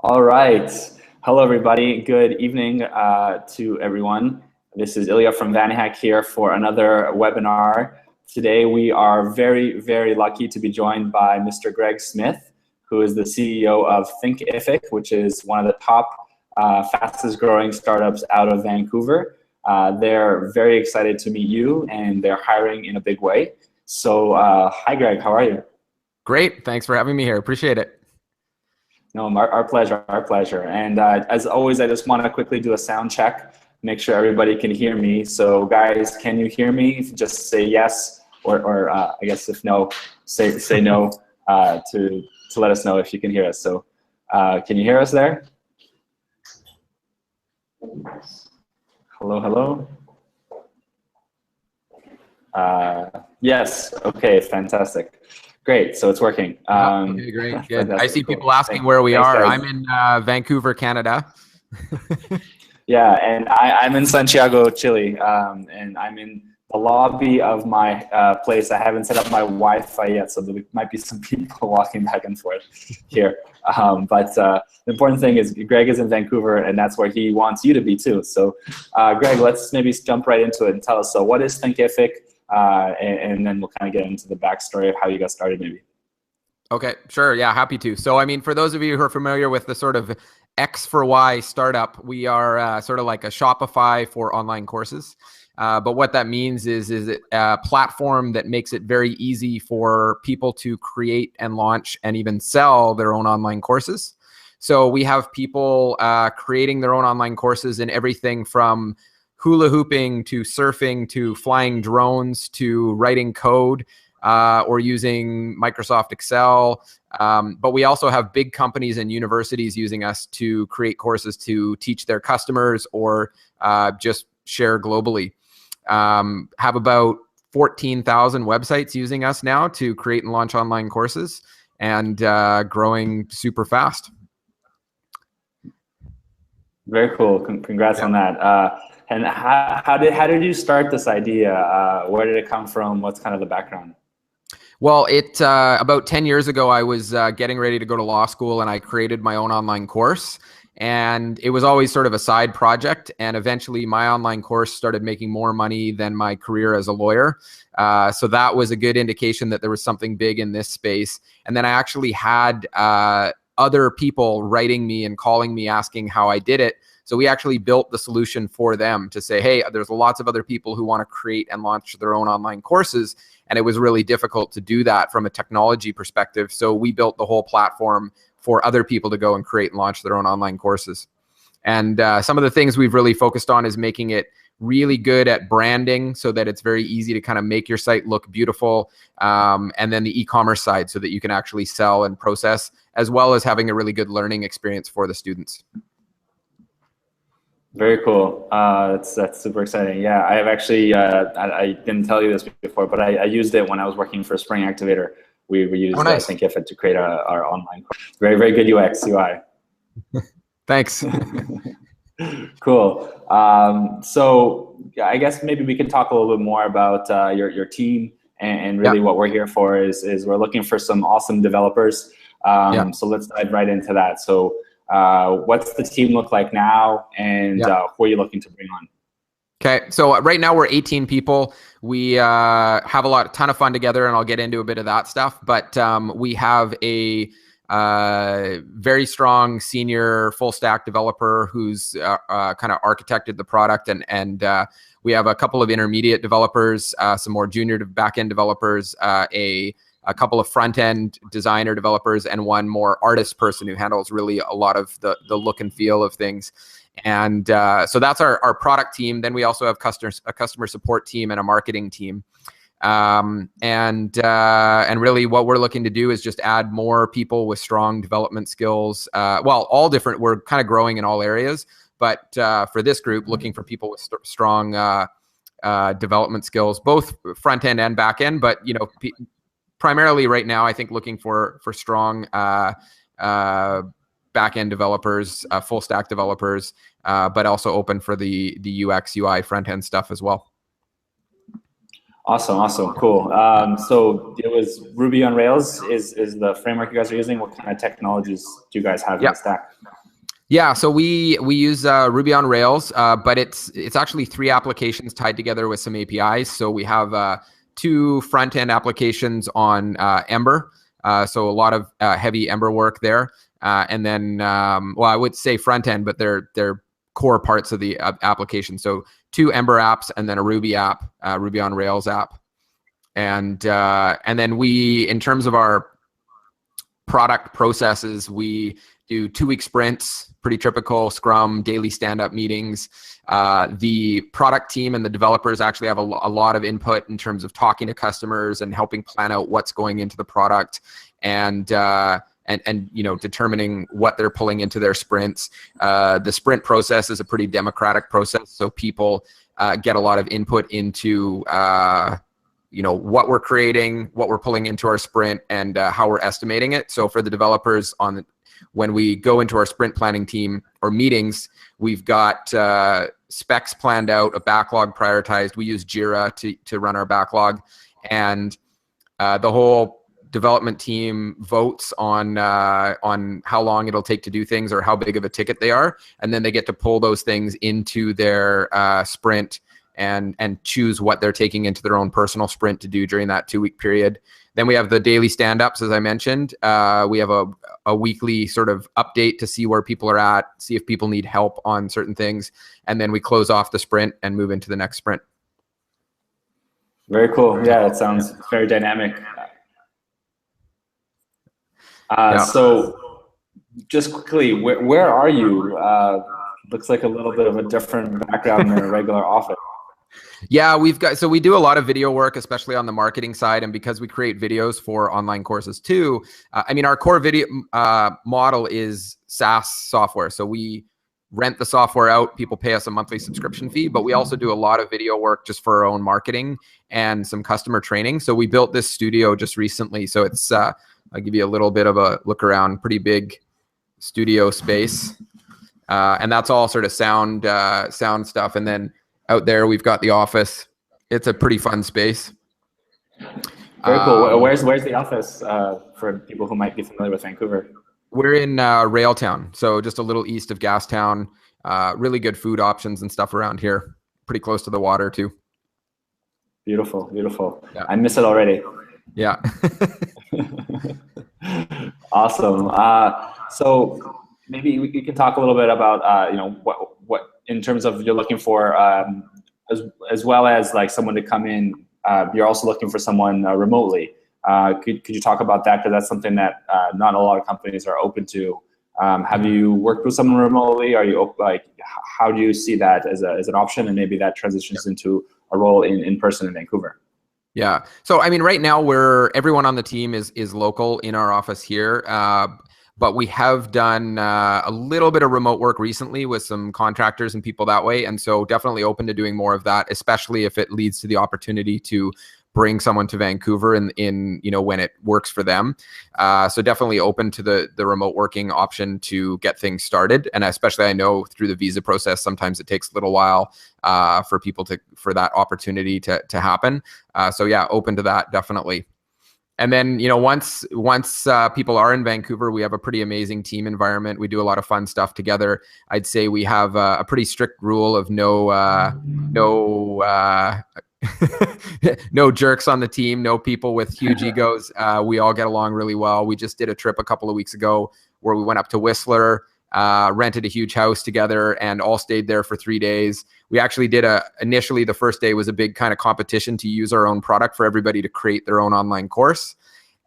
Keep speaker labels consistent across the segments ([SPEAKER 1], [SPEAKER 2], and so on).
[SPEAKER 1] All right. Hello, everybody. Good evening to everyone. This is Ilya from VanHack here for another webinar. Today, we are very, very lucky to be joined by Mr. Greg Smith, who is the CEO of Thinkific, which is one of the top fastest growing startups out of Vancouver. They're very excited to meet you, and they're hiring in a big way. So hi, Greg. How are you?
[SPEAKER 2] Great. Thanks for having me here. Appreciate it.
[SPEAKER 1] No, our pleasure, our pleasure. And as always, I just want to quickly do a sound check, make sure everybody can hear me. So guys, can you hear me? Just say yes, or I guess if no, say no to let us know if you can hear us. So can you hear us there? Hello, hello. Yes, okay, fantastic. Great, so it's working.
[SPEAKER 2] Okay, great, good. I see people asking where we are. I'm in Vancouver, Canada.
[SPEAKER 1] Yeah, and I'm in Santiago, Chile, and I'm in the lobby of my place. I haven't set up my Wi-Fi yet, so there might be some people walking back and forth here. But the important thing is Greg is in Vancouver, and that's where he wants you to be too. So Greg, let's maybe jump right into it and tell us, so what is Thinkific? And then we'll kind of get into the backstory of how you got started maybe.
[SPEAKER 2] Okay, sure, yeah, happy to. So I mean, for those of you who are familiar with the sort of X for Y startup, we are sort of like a Shopify for online courses. But what that means is it a platform that makes it very easy for people to create and launch and even sell their own online courses. So we have people creating their own online courses in everything from hula hooping to surfing to flying drones to writing code or using Microsoft Excel. But we also have big companies and universities using us to create courses to teach their customers or just share globally. Have about 14,000 websites using us now to create and launch online courses, and growing super fast.
[SPEAKER 1] Very cool. Congrats on that. And how did you start this idea? Where did it come from? What's kind of the background?
[SPEAKER 2] Well, about 10 years ago, I was getting ready to go to law school, and I created my own online course. And it was always sort of a side project. And eventually my online course started making more money than my career as a lawyer. So that was a good indication that there was something big in this space. And then I actually had other people writing me and calling me asking how I did it. So we actually built the solution for them to say, hey, there's lots of other people who want to create and launch their own online courses. And it was really difficult to do that from a technology perspective. So we built the whole platform for other people to go and create and launch their own online courses. And some of the things we've really focused on is making it really good at branding so that it's very easy to kind of make your site look beautiful. And then the e-commerce side so that you can actually sell and process, as well as having a really good learning experience for the students.
[SPEAKER 1] Very cool. That's super exciting. Yeah, I have actually, I didn't tell you this before, but I used it when I was working for Spring Activator. We used Thinkific to create our online course. Very, very good UX, UI.
[SPEAKER 2] Thanks.
[SPEAKER 1] Cool. So I guess maybe we can talk a little bit more about your team and really what we're here for is we're looking for some awesome developers. So let's dive right into that. So what's the team look like now, and who are you looking to bring on?
[SPEAKER 2] Okay, so right now we're 18 people. We have a ton of fun together, and I'll get into a bit of that stuff. But we have a very strong senior full stack developer who's kind of architected the product, and we have a couple of intermediate developers, some more junior back-end developers, a couple of front-end designer developers, and one more artist person who handles really a lot of the look and feel of things. And so that's our product team. Then we also have a customer support team and a marketing team. And really what we're looking to do is just add more people with strong development skills. Well, all different, we're kind of growing in all areas, but for this group, looking for people with strong development skills, both front end and back end. But primarily right now, I think looking for strong back-end developers, full stack developers, but also open for the UX, UI, front-end stuff as well.
[SPEAKER 1] Awesome, awesome, cool. So it was Ruby on Rails is the framework you guys are using. What kind of technologies do you guys have in the stack?
[SPEAKER 2] Yeah, so we use Ruby on Rails, but it's actually 3 applications tied together with some APIs. So we have 2 front-end applications on Ember, so a lot of heavy Ember work there. And then, well, I would say front-end, but they're core parts of the application. So 2 Ember apps and then a Ruby app, Ruby on Rails app. And then we, in terms of our product processes, we do 2-week sprints, pretty typical Scrum, daily stand-up meetings. The product team and the developers actually have a lot of input in terms of talking to customers and helping plan out what's going into the product, and determining what they're pulling into their sprints. The sprint process is a pretty democratic process, so people get a lot of input into what we're creating, what we're pulling into our sprint, and how we're estimating it. So for the developers, when we go into our sprint planning team or meetings, we've got specs planned out, a backlog prioritized. We use Jira to run our backlog, and the whole development team votes on how long it'll take to do things or how big of a ticket they are, and then they get to pull those things into their sprint and choose what they're taking into their own personal sprint to do during that 2-week period. Then we have the daily stand-ups, as I mentioned. We have a weekly sort of update to see where people are at, see if people need help on certain things, and then we close off the sprint and move into the next sprint.
[SPEAKER 1] Very cool. Yeah, that sounds very dynamic. So just quickly, where are you? Looks like a little bit of a different background than a regular office.
[SPEAKER 2] Yeah, we do a lot of video work, especially on the marketing side. And because we create videos for online courses too, our core video model is SaaS software. So we rent the software out, people pay us a monthly subscription fee, but we also do a lot of video work just for our own marketing and some customer training. So we built this studio just recently. So it's, I'll give you a little bit of a look around, pretty big studio space. And that's all sort of sound stuff. And then out there, we've got the office. It's a pretty fun space.
[SPEAKER 1] Very cool. Where's the office for people who might be familiar with Vancouver?
[SPEAKER 2] We're in Railtown, so just a little east of Gastown. Really good food options and stuff around here. Pretty close to the water too.
[SPEAKER 1] Beautiful, beautiful. Yeah. I miss it already.
[SPEAKER 2] Yeah.
[SPEAKER 1] Awesome. So maybe we can talk a little bit about what in terms of you're looking for, as well as like someone to come in. You're also looking for someone remotely. Could you talk about that? Because that's something that not a lot of companies are open to. Have you worked with someone remotely? Are you how do you see that as an option, and maybe that transitions into a role in person in Vancouver?
[SPEAKER 2] Yeah. So right now everyone on the team is local in our office here. But we have done a little bit of remote work recently with some contractors and people that way. And so definitely open to doing more of that, especially if it leads to the opportunity to bring someone to Vancouver in when it works for them. So definitely open to the remote working option to get things started. And especially I know through the visa process, sometimes it takes a little while for that opportunity to happen. So yeah, open to that, definitely. And then, once people are in Vancouver, we have a pretty amazing team environment. We do a lot of fun stuff together. I'd say we have a pretty strict rule of no jerks on the team, no people with huge egos. We all get along really well. We just did a trip a couple of weeks ago where we went up to Whistler, rented a huge house together, and all stayed there for 3 days. We actually did initially the first day was a big kind of competition to use our own product for everybody to create their own online course.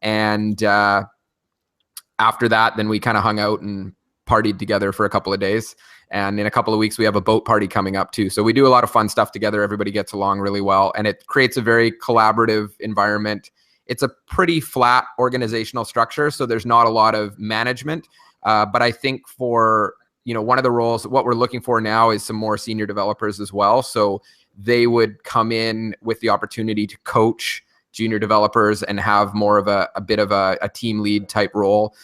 [SPEAKER 2] And after that, then we kind of hung out and partied together for a couple of days. And in a couple of weeks, we have a boat party coming up too. So we do a lot of fun stuff together. Everybody gets along really well, and it creates a very collaborative environment. It's a pretty flat organizational structure, so there's not a lot of management. But I think for one of the roles, what we're looking for now is some more senior developers as well. So they would come in with the opportunity to coach junior developers and have more of a bit of a team lead type role,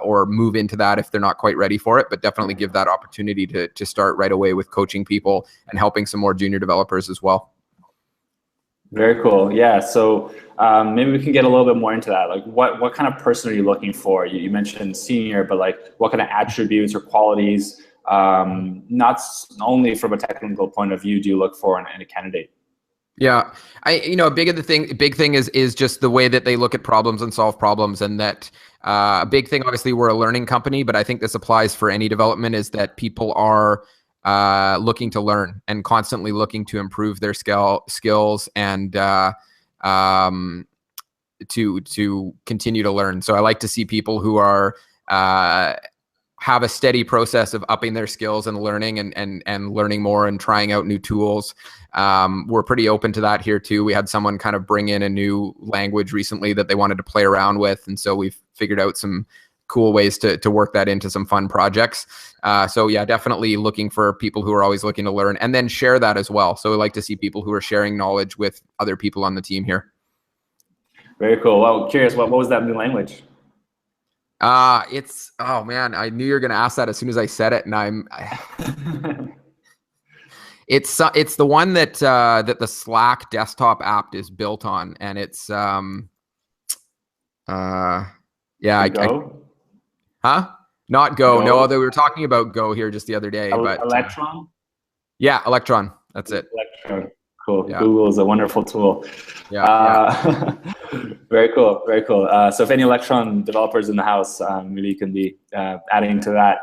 [SPEAKER 2] or move into that if they're not quite ready for it, but definitely give that opportunity to start right away with coaching people and helping some more junior developers as well.
[SPEAKER 1] Very cool. Yeah. So maybe we can get a little bit more into that. Like, what kind of person are you looking for? You mentioned senior, but like, what kind of attributes or qualities, not only from a technical point of view, do you look for in a candidate?
[SPEAKER 2] Yeah, a big thing is just the way that they look at problems and solve problems, and that a big thing. Obviously, we're a learning company, but I think this applies for any development. Is that people are looking to learn and constantly looking to improve their skills and to continue to learn. So I like to see people who are have a steady process of upping their skills and learning and learning more and trying out new tools. We're pretty open to that here too. We had someone kind of bring in a new language recently that they wanted to play around with. And so we've figured out some cool ways to work that into some fun projects. So yeah, definitely looking for people who are always looking to learn and then share that as well. So we like to see people who are sharing knowledge with other people on the team here.
[SPEAKER 1] Very cool. Well, curious, what was that new language?
[SPEAKER 2] Oh man, I knew you were going to ask that as soon as I said it. And it's the one that the Slack desktop app is built on. And it's,
[SPEAKER 1] Go?
[SPEAKER 2] Huh? Not Go.
[SPEAKER 1] Go?
[SPEAKER 2] No, although we were talking about Go here just the other day, but
[SPEAKER 1] Electron?
[SPEAKER 2] Yeah, Electron. That's it.
[SPEAKER 1] Electron. Cool.
[SPEAKER 2] Yeah.
[SPEAKER 1] Google is a wonderful tool.
[SPEAKER 2] Yeah.
[SPEAKER 1] Very cool. Very cool. So if any Electron developers in the house, maybe you can be adding to that.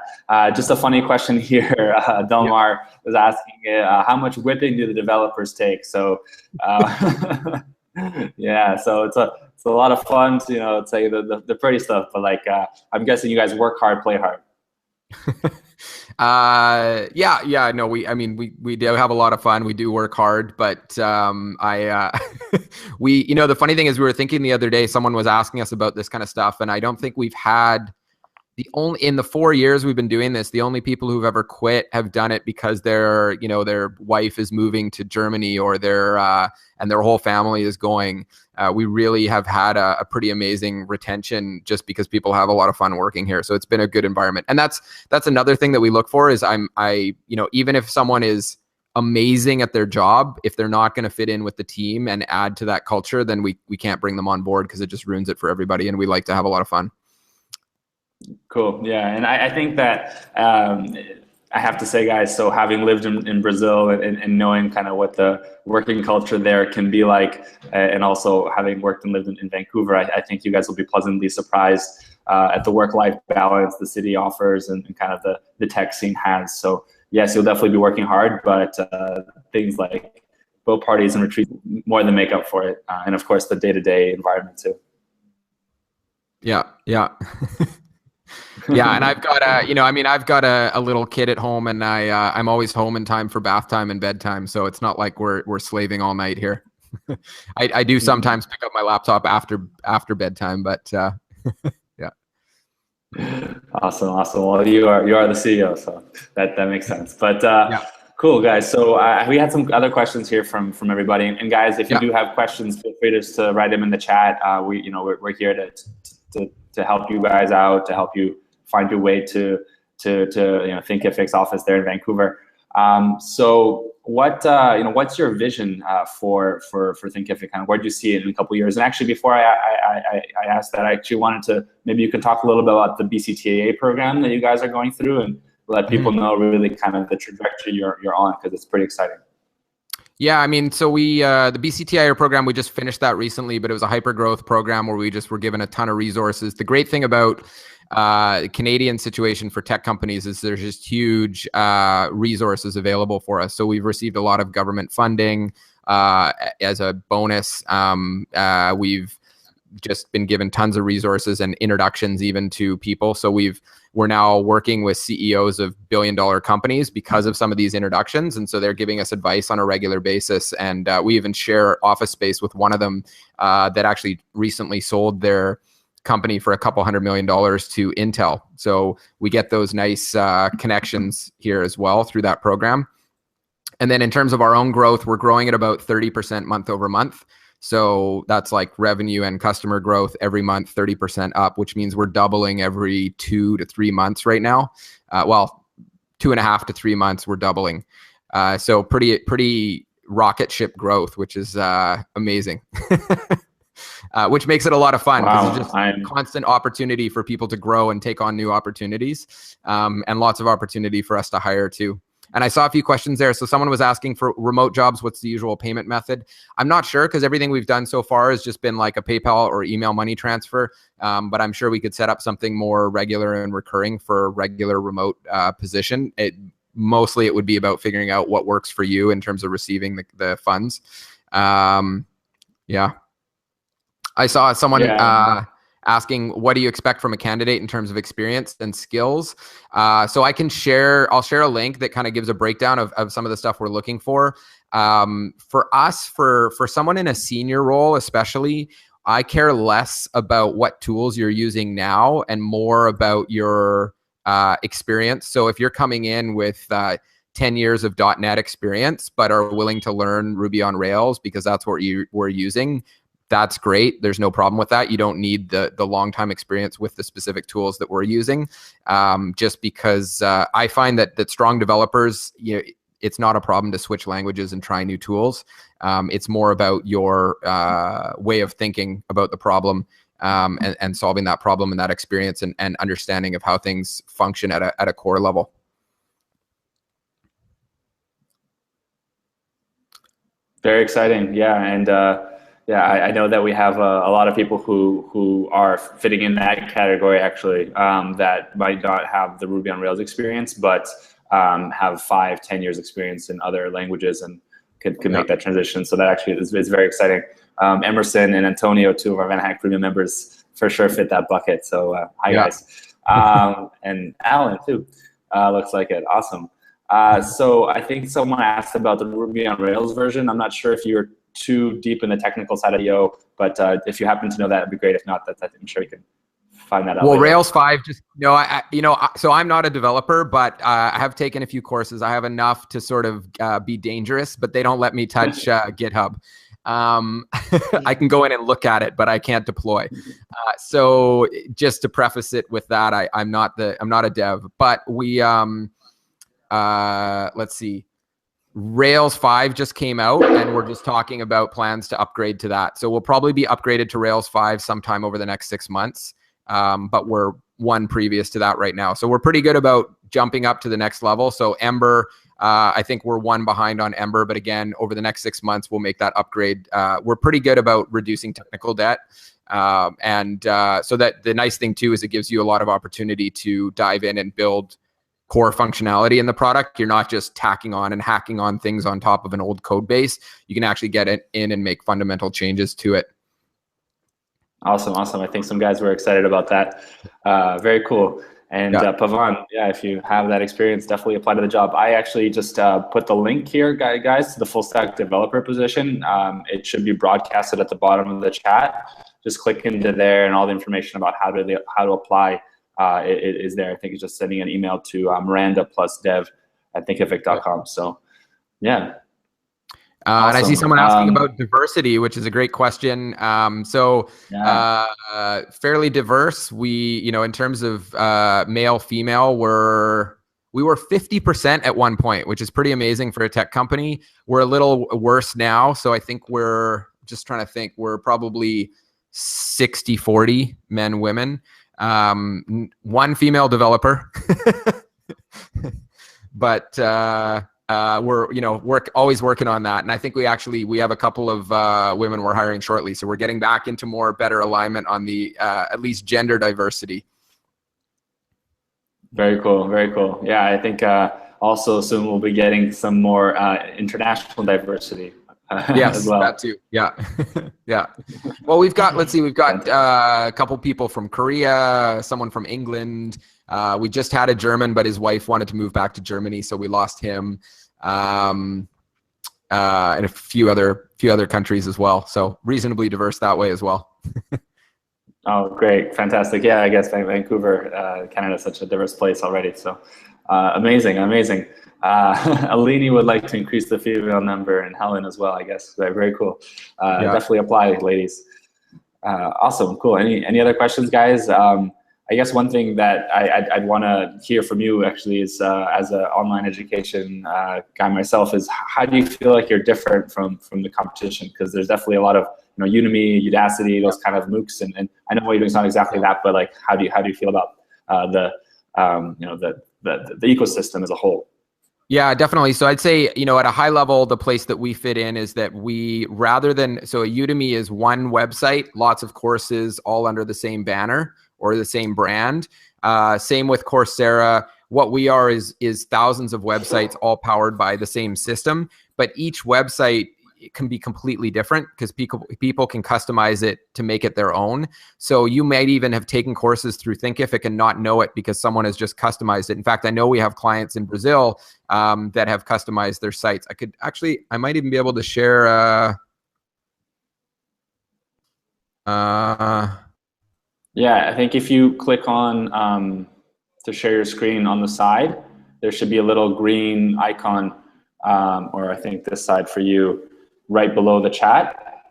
[SPEAKER 1] Just a funny question here. Delmar was asking, how much whipping do the developers take? So yeah, so it's a lot of fun to say the pretty stuff, but like I'm guessing you guys work hard, play hard.
[SPEAKER 2] No, we do have a lot of fun. We do work hard, but the funny thing is we were thinking the other day, someone was asking us about this kind of stuff, and I don't think we've had in the 4 years we've been doing this, the only people who've ever quit have done it because their wife is moving to Germany or and their whole family is going. We really have had a pretty amazing retention just because people have a lot of fun working here. So it's been a good environment. And that's another thing that we look for is even if someone is amazing at their job, if they're not going to fit in with the team and add to that culture, then we can't bring them on board because it just ruins it for everybody. And we like to have a lot of fun.
[SPEAKER 1] Cool. Yeah. And I think that I have to say, guys, so having lived in Brazil and knowing kind of what the working culture there can be like, and also having worked and lived in Vancouver, I think you guys will be pleasantly surprised at the work-life balance the city offers and kind of the tech scene has. So yes, you'll definitely be working hard, but things like both parties and retreat more than make up for it. And of course, the day-to-day environment too.
[SPEAKER 2] Yeah. Yeah. Yeah, and I've got a little kid at home, and I'm always home in time for bath time and bedtime, so it's not like we're slaving all night here. I do sometimes pick up my laptop after bedtime, but yeah.
[SPEAKER 1] Awesome. Well, you are the CEO, so that makes sense. But
[SPEAKER 2] yeah.
[SPEAKER 1] Cool, guys. So we had some other questions here from everybody, and guys, if you do have questions, feel free to write them in the chat. We're here to help you guys out, to help you find your way to Thinkific's office there in Vancouver. So what's your vision for Thinkific? Kind of where do you see it in a couple of years? And actually, before I asked that, I actually wanted to, maybe you could talk a little bit about the BCTAA program that you guys are going through and let people know really kind of the trajectory you're on, because it's pretty exciting.
[SPEAKER 2] Yeah, I mean, so the BCTIA program, we just finished that recently, but it was a hyper growth program where we just were given a ton of resources. The great thing about the Canadian situation for tech companies is there's just huge resources available for us. So we've received a lot of government funding as a bonus. We've just been given tons of resources and introductions even to people. So we're now working with CEOs of billion-dollar companies because of some of these introductions. And so they're giving us advice on a regular basis. And we even share office space with one of them that actually recently sold their company for $200 million to Intel. So we get those nice connections here as well through that program. And then in terms of our own growth, we're growing at about 30% month over month. So that's like revenue and customer growth every month, 30% up, which means we're doubling every 2 to 3 months right now. 2.5 to 3 months, we're doubling. So pretty rocket ship growth, which is amazing. Which makes it a lot of fun because
[SPEAKER 1] Wow,
[SPEAKER 2] it's just constant opportunity for people to grow and take on new opportunities, and lots of opportunity for us to hire too. And I saw a few questions there. So someone was asking for remote jobs, what's the usual payment method? I'm not sure because everything we've done so far has just been like a PayPal or email money transfer. But I'm sure we could set up something more regular and recurring for a regular remote position. Mostly it would be about figuring out what works for you in terms of receiving the funds. Yeah. I saw someone asking, what do you expect from a candidate in terms of experience and skills? So I'll share a link that kind of gives a breakdown of some of the stuff we're looking for. For us, for someone in a senior role, especially, I care less about what tools you're using now and more about your experience. So if you're coming in with 10 years of .NET experience, but are willing to learn Ruby on Rails because that's what we're using, that's great. There's no problem with that. You don't need the long time experience with the specific tools that we're using. Just because I find that strong developers, it's not a problem to switch languages and try new tools. It's more about your way of thinking about the problem and solving that problem and that experience and understanding of how things function at a core level.
[SPEAKER 1] Very exciting. Yeah. And I know that we have a lot of people who are fitting in that category actually, that might not have the Ruby on Rails experience, but have 5-10 years experience in other languages and could make that transition. So that actually is very exciting. Emerson and Antonio, two of our VanHack premium members, for sure fit that bucket. So hi guys. And Alan too, looks like it. Awesome. So I think someone asked about the Ruby on Rails version. I'm not sure if you're too deep in the technical side of Yo, but if you happen to know that, it'd be great. If not, I'm sure you can find that out.
[SPEAKER 2] Well,
[SPEAKER 1] later.
[SPEAKER 2] Rails 5, so I'm not a developer, but I have taken a few courses. I have enough to sort of be dangerous, but they don't let me touch GitHub. I can go in and look at it, but I can't deploy. So just to preface it with that, I'm not a dev, but we let's see. Rails 5 just came out and we're just talking about plans to upgrade to that. So we'll probably be upgraded to Rails 5 sometime over the next 6 months. But we're one previous to that right now. So we're pretty good about jumping up to the next level. So Ember, I think we're one behind on Ember, but again, over the next 6 months, we'll make that upgrade. We're pretty good about reducing technical debt. So that the nice thing too, is it gives you a lot of opportunity to dive in and build core functionality in the product. You're not just tacking on and hacking on things on top of an old code base. You can actually get it in and make fundamental changes to it.
[SPEAKER 1] Awesome. I think some guys were excited about that. Very cool. And Pavan, if you have that experience, definitely apply to the job. I actually just put the link here, guys, to the full stack developer position. It should be broadcasted at the bottom of the chat. Just click into there, and all the information about how to apply it is there. I think it's just sending an email to miranda+dev@thinkific.com. So, yeah. Awesome.
[SPEAKER 2] And I see someone asking about diversity, which is a great question. Fairly diverse. We, in terms of male, female, we were 50% at one point, which is pretty amazing for a tech company. We're a little worse now. So I think we're probably 60-40 men, women. One female developer, but we're always working on that. And I think we have a couple of women we're hiring shortly. So we're getting back into better alignment on the at least gender diversity.
[SPEAKER 1] Very cool. Very cool. Yeah, I think also soon we'll be getting some more international diversity.
[SPEAKER 2] Yes,
[SPEAKER 1] as well.
[SPEAKER 2] That too. Yeah. Yeah. Well, we've got a couple people from Korea, someone from England. We just had a German, but his wife wanted to move back to Germany, so we lost him. And a few other countries as well. So reasonably diverse that way as well.
[SPEAKER 1] Oh, great. Fantastic. Yeah, I guess Vancouver, Canada is such a diverse place already. So amazing. Alini would like to increase the female number, and Helen as well, I guess. Very cool. Definitely apply, ladies. Awesome. Cool. Any other questions, guys? I I guess one thing that I'd want to hear from you actually is, as an online education guy myself, is how do you feel like you're different from the competition? Because there's definitely a lot of, you know, Udemy, Udacity, those kind of MOOCs, and I know what you're doing is not exactly that, but like how do you feel about you know, the ecosystem as a whole?
[SPEAKER 2] Yeah, definitely. So I'd say, you know, at a high level, the place that we fit in is that we, rather than, so a Udemy is one website, lots of courses all under the same banner or the same brand. Same with Coursera. What we are is thousands of websites all powered by the same system, but each website can be completely different because people can customize it to make it their own. So you might even have taken courses through Thinkific and not know it because someone has just customized it. In fact, I know we have clients in Brazil that have customized their sites. I might even be able to share.
[SPEAKER 1] Yeah, I think if you click on to share your screen on the side, there should be a little green icon, or I think this side for you, right below the chat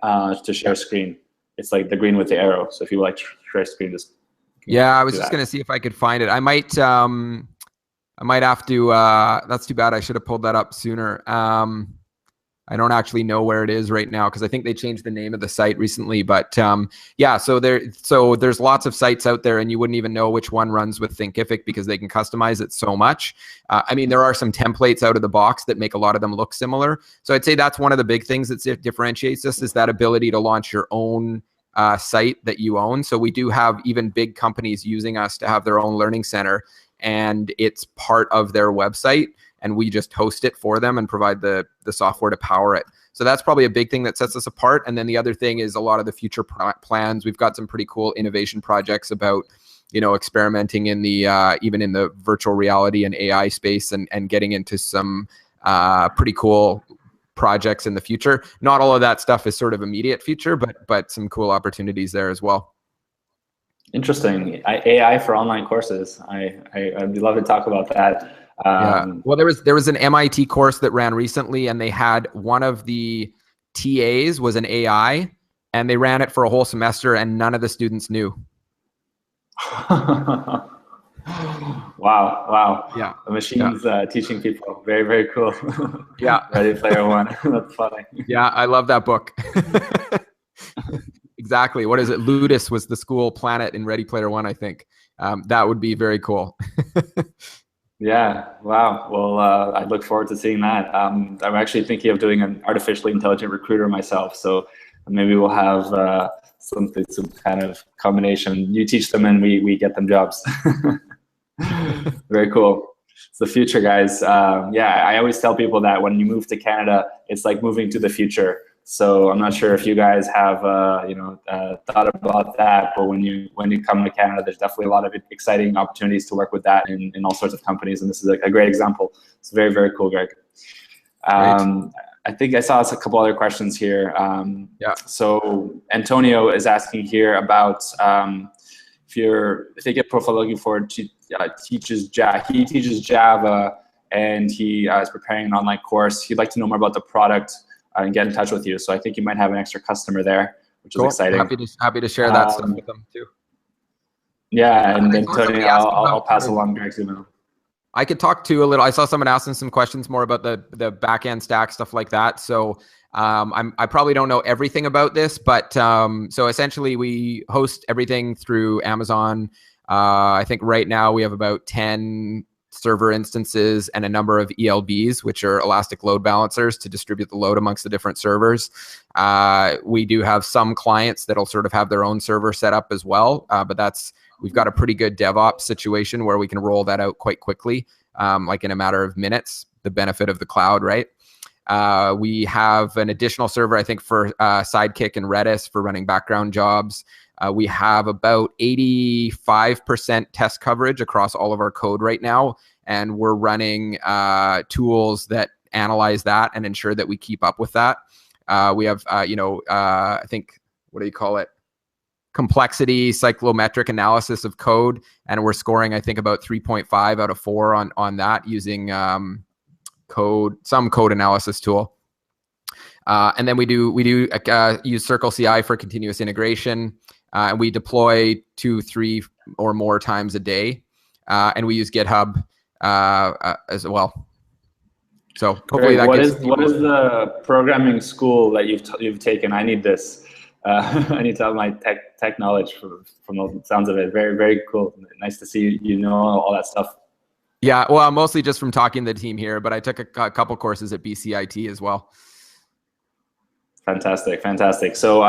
[SPEAKER 1] to share screen. It's like the green with the arrow. So if you like to share screen, just
[SPEAKER 2] yeah, I was just gonna see if I could find it. I might have to. That's too bad. I should have pulled that up sooner. I don't actually know where it is right now because I think they changed the name of the site recently. But yeah, so there's lots of sites out there, and you wouldn't even know which one runs with Thinkific because they can customize it so much. I mean, there are some templates out of the box that make a lot of them look similar. So I'd say that's one of the big things that differentiates us, is that ability to launch your own site that you own. So we do have even big companies using us to have their own learning center, and it's part of their website, and we just host it for them and provide the software to power it. So that's probably a big thing that sets us apart. And then the other thing is a lot of the future plans. We've got some pretty cool innovation projects about, you know, experimenting in the even in the virtual reality and AI space, and getting into some pretty cool projects in the future. Not all of that stuff is sort of immediate future, but some cool opportunities there as well.
[SPEAKER 1] Interesting. AI for online courses. I'd love to talk about that.
[SPEAKER 2] Yeah. Well, there was an MIT course that ran recently, and they had one of the TAs was an AI, and they ran it for a whole semester, and none of the students knew.
[SPEAKER 1] Wow.
[SPEAKER 2] Yeah.
[SPEAKER 1] The machines teaching people. Very, very cool.
[SPEAKER 2] Yeah.
[SPEAKER 1] Ready Player One. That's funny.
[SPEAKER 2] Yeah, I love that book. Exactly. What is it? Ludus was the school planet in Ready Player One, I think. That would be very cool.
[SPEAKER 1] Yeah. Wow. Well, I look forward to seeing that. I'm actually thinking of doing an artificially intelligent recruiter myself. So maybe we'll have some kind of combination. You teach them and we get them jobs. Very cool. It's the future, guys. Yeah, I always tell people that when you move to Canada, it's like moving to the future. So I'm not sure if you guys have thought about that, but when you come to Canada, there's definitely a lot of exciting opportunities to work with that in all sorts of companies, and this is a great example. It's very, very cool, Greg. I think I saw a couple other questions here.
[SPEAKER 2] Yeah.
[SPEAKER 1] So Antonio is asking here about if you're thinking of profile looking for teaches Java and he is preparing an online course. He'd like to know more about the product and get in touch with you. So I think you might have an extra customer there, which is exciting.
[SPEAKER 2] Happy to share that stuff with them too.
[SPEAKER 1] Yeah, and then Tony, I'll pass along Greg's email.
[SPEAKER 2] I could talk to a little. I saw someone asking some questions more about the back end stack, stuff like that. So I probably don't know everything about this, but so essentially we host everything through Amazon. I think right now we have about 10 server instances and a number of ELBs, which are elastic load balancers, to distribute the load amongst the different servers. We do have some clients that'll sort of have their own server set up as well, but we've got a pretty good DevOps situation where we can roll that out quite quickly, like in a matter of minutes, the benefit of the cloud, right? We have an additional server, I think, for Sidekick and Redis for running background jobs. We have about 85% test coverage across all of our code right now, and we're running tools that analyze that and ensure that we keep up with that. We have, I think, what do you call it? Complexity cyclometric analysis of code, and we're scoring, I think, about 3.5 out of 4 on that using some code analysis tool. And then we do use Circle CI for continuous integration. and we deploy 2, 3 or more times a day, and we use GitHub as well. So hopefully that
[SPEAKER 1] what
[SPEAKER 2] gives
[SPEAKER 1] is the programming school that you've taken? I need this. I need to have my tech knowledge from the sounds of it. Very, very cool. Nice to see you know all that stuff.
[SPEAKER 2] Yeah, well, mostly just from talking to the team here, but I took a couple courses at BCIT as well.
[SPEAKER 1] Fantastic, fantastic. So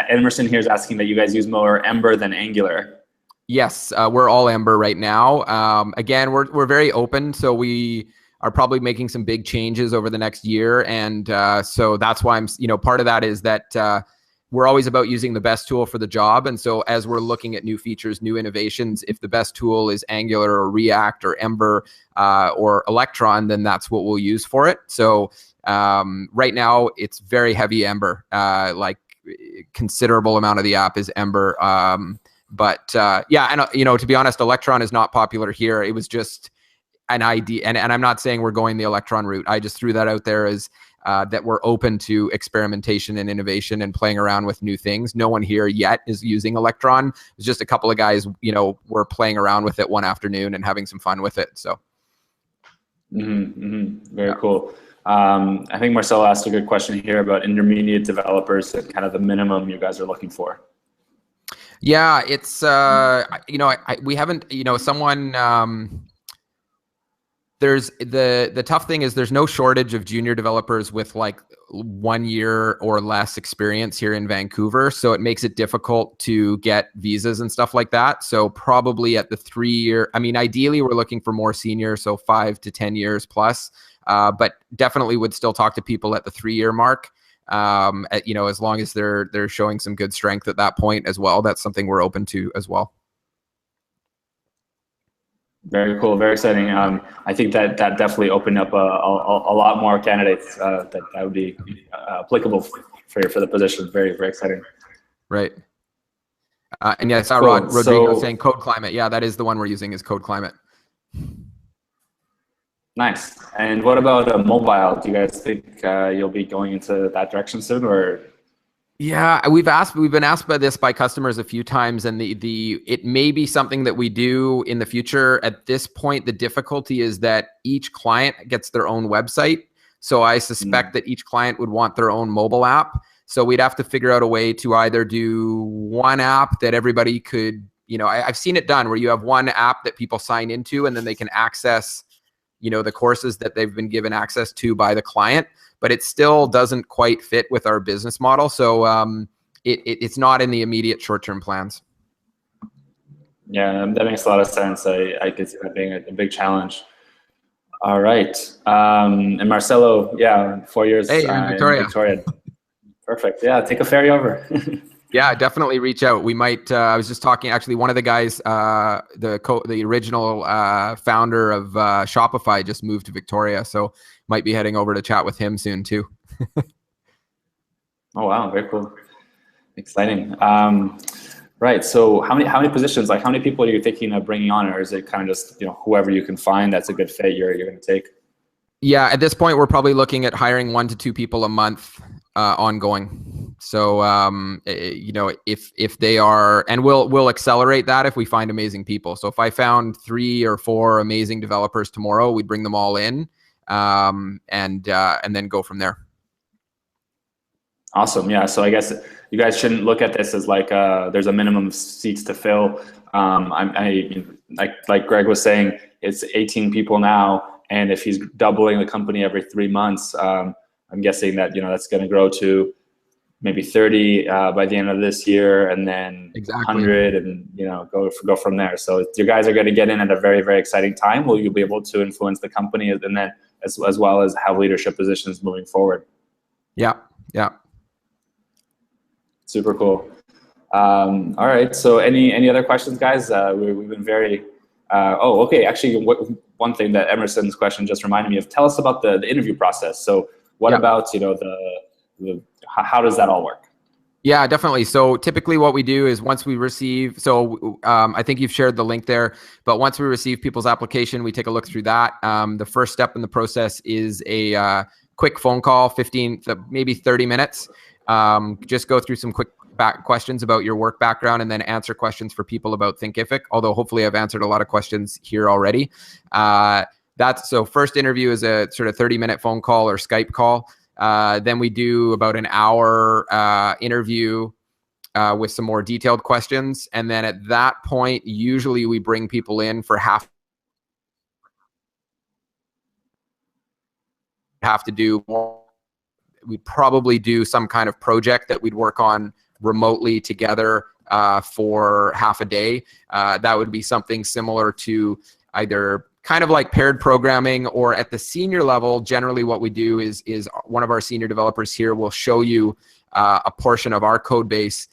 [SPEAKER 1] Emerson here is asking that you guys use more Ember than Angular.
[SPEAKER 2] Yes, we're all Ember right now. Again, we're very open, so we are probably making some big changes over the next year, and so that's why part of that is that we're always about using the best tool for the job. And so as we're looking at new features, new innovations, if the best tool is Angular or React or Ember or Electron, then that's what we'll use for it. So right now it's very heavy Ember, like considerable amount of the app is Ember. But yeah, and to be honest, Electron is not popular here. It was just an idea. And I'm not saying we're going the Electron route. I just threw that out there as that we're open to experimentation and innovation and playing around with new things. No one here yet is using Electron. It's just a couple of guys, were playing around with it one afternoon and having some fun with it. So.
[SPEAKER 1] Very cool. I think Marcelo asked a good question here about intermediate developers and kind of the minimum you guys are looking for.
[SPEAKER 2] Yeah, it's, we haven't, someone, there's the tough thing is there's no shortage of junior developers with like 1 year or less experience here in Vancouver. So it makes it difficult to get visas and stuff like that. So probably at the 3 year, ideally we're looking for more senior, so 5 to 10 years plus, but definitely would still talk to people at the 3 year mark. As long as they're showing some good strength at that point as well. That's something we're open to as well.
[SPEAKER 1] Very cool, very exciting. I think that definitely opened up a lot more candidates that would be applicable for the position. Very, very exciting.
[SPEAKER 2] Right. And yeah, I saw
[SPEAKER 1] cool.
[SPEAKER 2] Rodrigo saying Code Climate. Yeah, that is the one we're using is Code Climate.
[SPEAKER 1] Nice. And what about mobile? Do you guys think you'll be going into that direction soon, or?
[SPEAKER 2] Yeah, we've been asked by this by customers a few times, and it may be something that we do in the future. At this point, the difficulty is that each client gets their own website. So I suspect that each client would want their own mobile app. So we'd have to figure out a way to either do one app that everybody could, I've seen it done where you have one app that people sign into and then they can access, the courses that they've been given access to by the client. But it still doesn't quite fit with our business model. So it's not in the immediate short-term plans.
[SPEAKER 1] Yeah, that makes a lot of sense. I could see that being a big challenge. All right. And Marcelo, 4 years
[SPEAKER 2] in Victoria.
[SPEAKER 1] Perfect. Yeah, take a ferry over.
[SPEAKER 2] Yeah, definitely reach out. We might, I was just talking, actually, one of the guys, the original founder of Shopify just moved to Victoria. So might be heading over to chat with him soon too.
[SPEAKER 1] Oh, wow. Very cool. Exciting. Right. So how many positions, like how many people are you thinking of bringing on, or is it kind of just, whoever you can find that's a good fit you're going to take?
[SPEAKER 2] Yeah, at this point, we're probably looking at hiring 1 to 2 people a month ongoing. So, if they are, and we'll accelerate that if we find amazing people. So if I found 3 or 4 amazing developers tomorrow, we'd bring them all in and then go from there.
[SPEAKER 1] Awesome. Yeah. So I guess you guys shouldn't look at this as like there's a minimum of seats to fill. Like Greg was saying, it's 18 people now. And if he's doubling the company every 3 months, I'm guessing that, that's going to grow to maybe 30 by the end of this year, and then 100, and go from there. So you guys are going to get in at a very, very exciting time. Will you be able to influence the company, and then as well as have leadership positions moving forward? Yeah. Super cool. All right. So any other questions, guys? We've been very. Okay. Actually, one thing that Emerson's question just reminded me of. Tell us about the interview process. So what about how does that all work?
[SPEAKER 2] Yeah, definitely. So typically what we do is once we receive, I think you've shared the link there, but once we receive people's application, we take a look through that. The first step in the process is a quick phone call, 15, maybe 30 minutes. just go through some quick questions about your work background and then answer questions for people about Thinkific, although hopefully I've answered a lot of questions here already. So first interview is a sort of 30-minute phone call or Skype call. Then we do about an hour interview with some more detailed questions. And then at that point, usually we bring people in for have to do more. We'd probably do some kind of project that we'd work on remotely together for half a day. That would be something similar to either kind of like paired programming, or at the senior level, generally what we do is one of our senior developers here will show you a portion of our code base,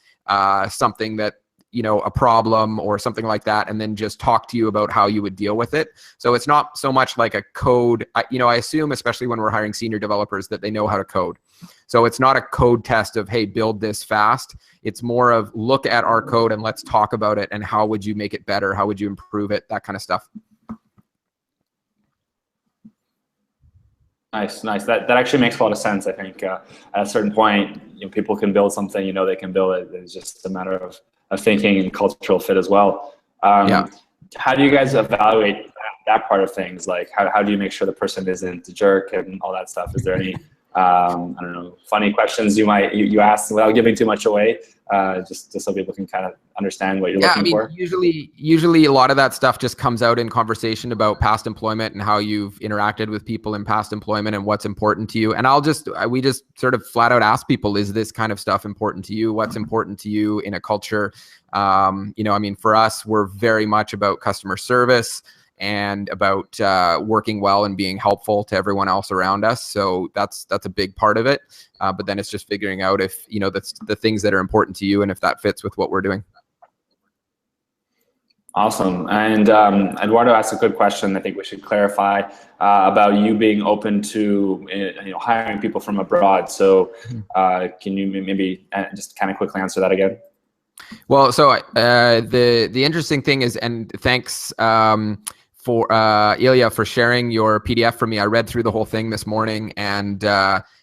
[SPEAKER 2] something that, a problem or something like that, and then just talk to you about how you would deal with it. So it's not so much like a code, I assume, especially when we're hiring senior developers, that they know how to code. So it's not a code test of, hey, build this fast. It's more of look at our code and let's talk about it and how would you make it better? How would you improve it? That kind of stuff.
[SPEAKER 1] Nice. That actually makes a lot of sense. I think at a certain point, people can build something, they can build it. It's just a matter of thinking and cultural fit as well.
[SPEAKER 2] Yeah.
[SPEAKER 1] How do you guys evaluate that part of things? Like, how do you make sure the person isn't a jerk and all that stuff? Is there any, I don't know, funny questions you ask without giving too much away, just so people can kind of understand what you're looking for?
[SPEAKER 2] Usually a lot of that stuff just comes out in conversation about past employment and how you've interacted with people in past employment and what's important to you. And we just sort of flat out ask people, is this kind of stuff important to you? What's important to you in a culture? For us, we're very much about customer service and about working well and being helpful to everyone else around us. So that's a big part of it. But then it's just figuring out if, that's the things that are important to you and if that fits with what we're doing.
[SPEAKER 1] Awesome. And Eduardo asked a good question. I think we should clarify about you being open to hiring people from abroad. So can you maybe just kind of quickly answer that again?
[SPEAKER 2] Well, so the interesting thing is, and thanks for Ilya for sharing your PDF for me. I read through the whole thing this morning, and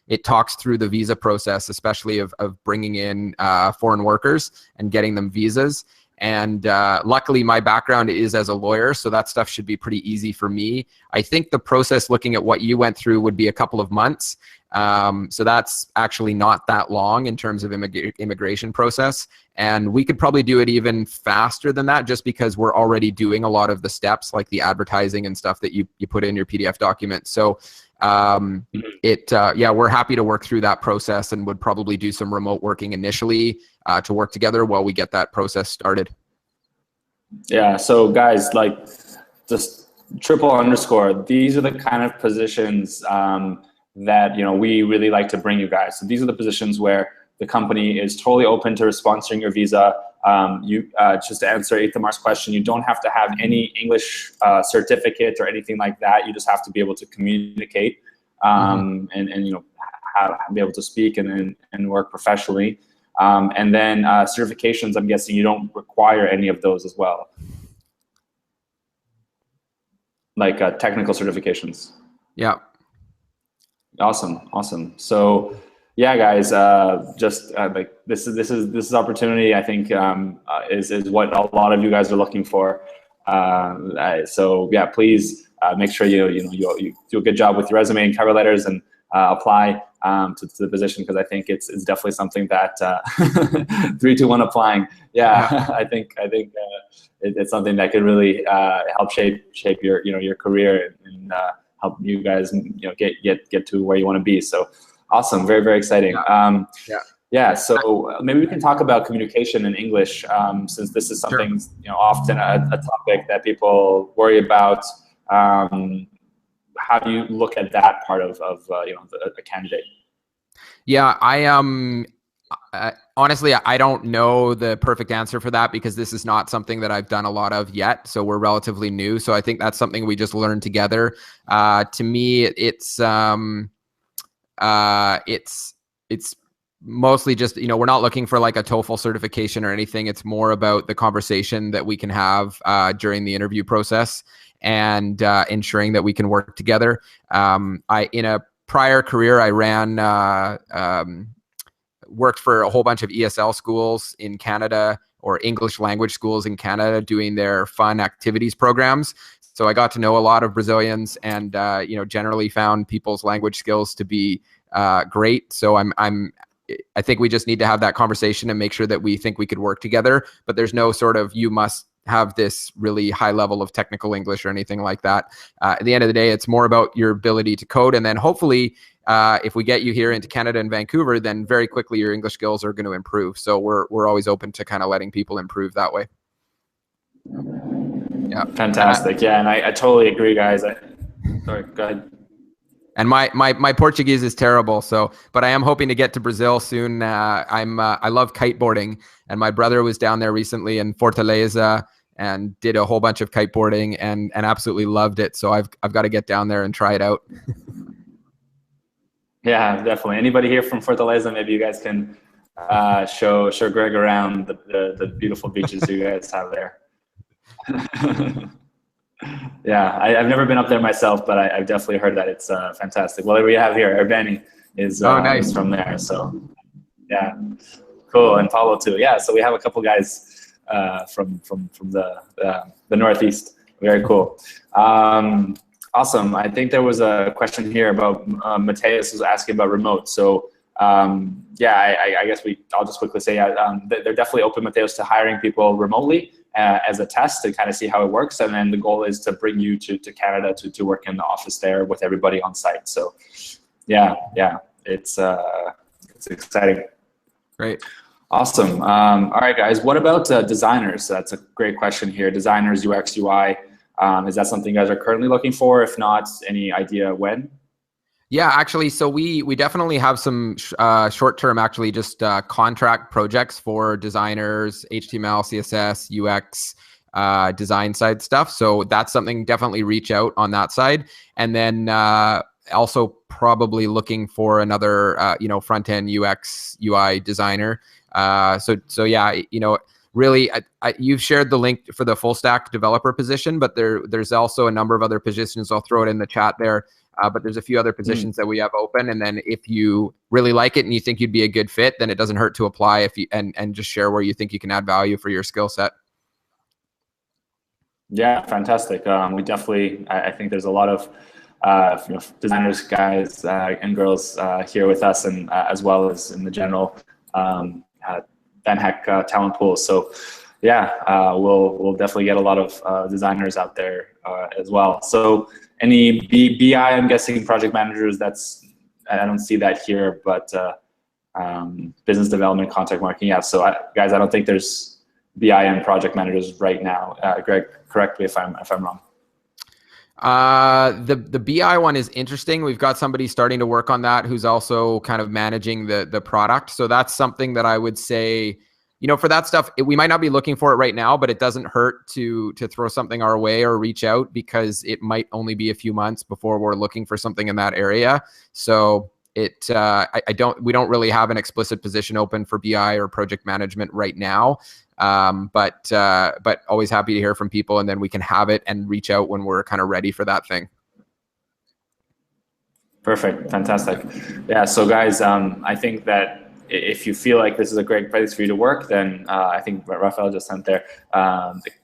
[SPEAKER 2] it talks through the visa process, especially of bringing in foreign workers and getting them visas. And luckily, my background is as a lawyer, so that stuff should be pretty easy for me. I think the process, looking at what you went through, would be a couple of months. So that's actually not that long in terms of immigration process. And we could probably do it even faster than that, just because we're already doing a lot of the steps, like the advertising and stuff that you put in your PDF document. So we're happy to work through that process and would probably do some remote working initially to work together while we get that process started.
[SPEAKER 1] Yeah, so guys, like, just triple underscore, these are the kind of positions that we really like to bring you guys. So these are the positions where the company is totally open to sponsoring your visa. Just to answer Itamar's question, you don't have to have any English certificate or anything like that. You just have to be able to communicate and be able to speak and work professionally. And then certifications, I'm guessing you don't require any of those as well, like technical certifications.
[SPEAKER 2] Yeah.
[SPEAKER 1] Awesome. So yeah, guys, like this is opportunity, I think, is what a lot of you guys are looking for. So yeah, please make sure you do a good job with your resume and cover letters and apply to the position, because I think it's definitely something that 3, 2, 1 applying. Yeah. I think it's something that could really help shape your career and help you guys get to where you want to be. So awesome, very, very exciting. So maybe we can talk about communication in English, since this is something often a topic that people worry about. How do you look at that part of a candidate?
[SPEAKER 2] Yeah, honestly, I don't know the perfect answer for that, because this is not something that I've done a lot of yet. So we're relatively new. So I think that's something we just learn together. To me, it's mostly just, we're not looking for like a TOEFL certification or anything. It's more about the conversation that we can have during the interview process and ensuring that we can work together. In a prior career, I ran worked for a whole bunch of ESL schools in Canada or English language schools in Canada doing their fun activities programs. So I got to know a lot of Brazilians, and generally found people's language skills to be great. So I think we just need to have that conversation and make sure that we think we could work together. But there's no sort of you must have this really high level of technical English or anything like that. At the end of the day, it's more about your ability to code, and then hopefully, if we get you here into Canada and Vancouver, then very quickly your English skills are going to improve. So we're always open to kind of letting people improve that way.
[SPEAKER 1] Yeah, fantastic. Yeah, and I totally agree, guys. Sorry, go ahead.
[SPEAKER 2] And my Portuguese is terrible, but I am hoping to get to Brazil soon. I love kiteboarding, and my brother was down there recently in Fortaleza and did a whole bunch of kiteboarding and absolutely loved it. So I've got to get down there and try it out. Yeah,
[SPEAKER 1] definitely. Anybody here from Fortaleza? Maybe you guys can show Greg around the beautiful beaches you guys have there. Yeah, I've never been up there myself, but I've definitely heard that it's fantastic. Well, we have here, Urbani is nice. From there. So yeah, cool. And Paulo too. Yeah, so we have a couple guys from the Northeast. Very cool. Awesome. I think there was a question here about Mateus was asking about remote. So yeah, I guess I'll just quickly say they're definitely open, Mateus, to hiring people remotely as a test to kind of see how it works. And then the goal is to bring you to Canada to work in the office there with everybody on site. So yeah, it's exciting.
[SPEAKER 2] Great.
[SPEAKER 1] Awesome. All right, guys, what about designers? That's a great question here. Designers, UX, UI. Is that something you guys are currently looking for? If not, any idea when?
[SPEAKER 2] Yeah, actually, so we definitely have some short-term, actually, just contract projects for designers, HTML, CSS, UX, design side stuff. So that's something, definitely reach out on that side. And then also probably looking for another, front-end UX, UI designer. So yeah, really, you've shared the link for the full stack developer position, but there's also a number of other positions. I'll throw it in the chat there. But there's a few other positions that we have open. And then if you really like it and you think you'd be a good fit, then it doesn't hurt to apply and just share where you think you can add value for your skill set.
[SPEAKER 1] Yeah, fantastic. We definitely, I think there's a lot of designers, guys and girls here with us, and as well as in the general VanHack talent pool. So yeah, we'll definitely get a lot of designers out there as well. So any BI, I'm guessing project managers, I don't see that here, but business development, content marketing, yeah. So guys, I don't think there's BI and project managers right now. Greg, correct me if I'm wrong.
[SPEAKER 2] The BI one is interesting. We've got somebody starting to work on that who's also kind of managing the product. So that's something that I would say, for that stuff, we might not be looking for it right now, but it doesn't hurt to throw something our way or reach out, because it might only be a few months before we're looking for something in that area. So we don't really have an explicit position open for BI or project management right now. But always happy to hear from people, and then we can have it and reach out when we're kind of ready for that thing.
[SPEAKER 1] Perfect. Fantastic. Yeah. So guys, I think that if you feel like this is a great place for you to work, then I think what Rafael just sent there,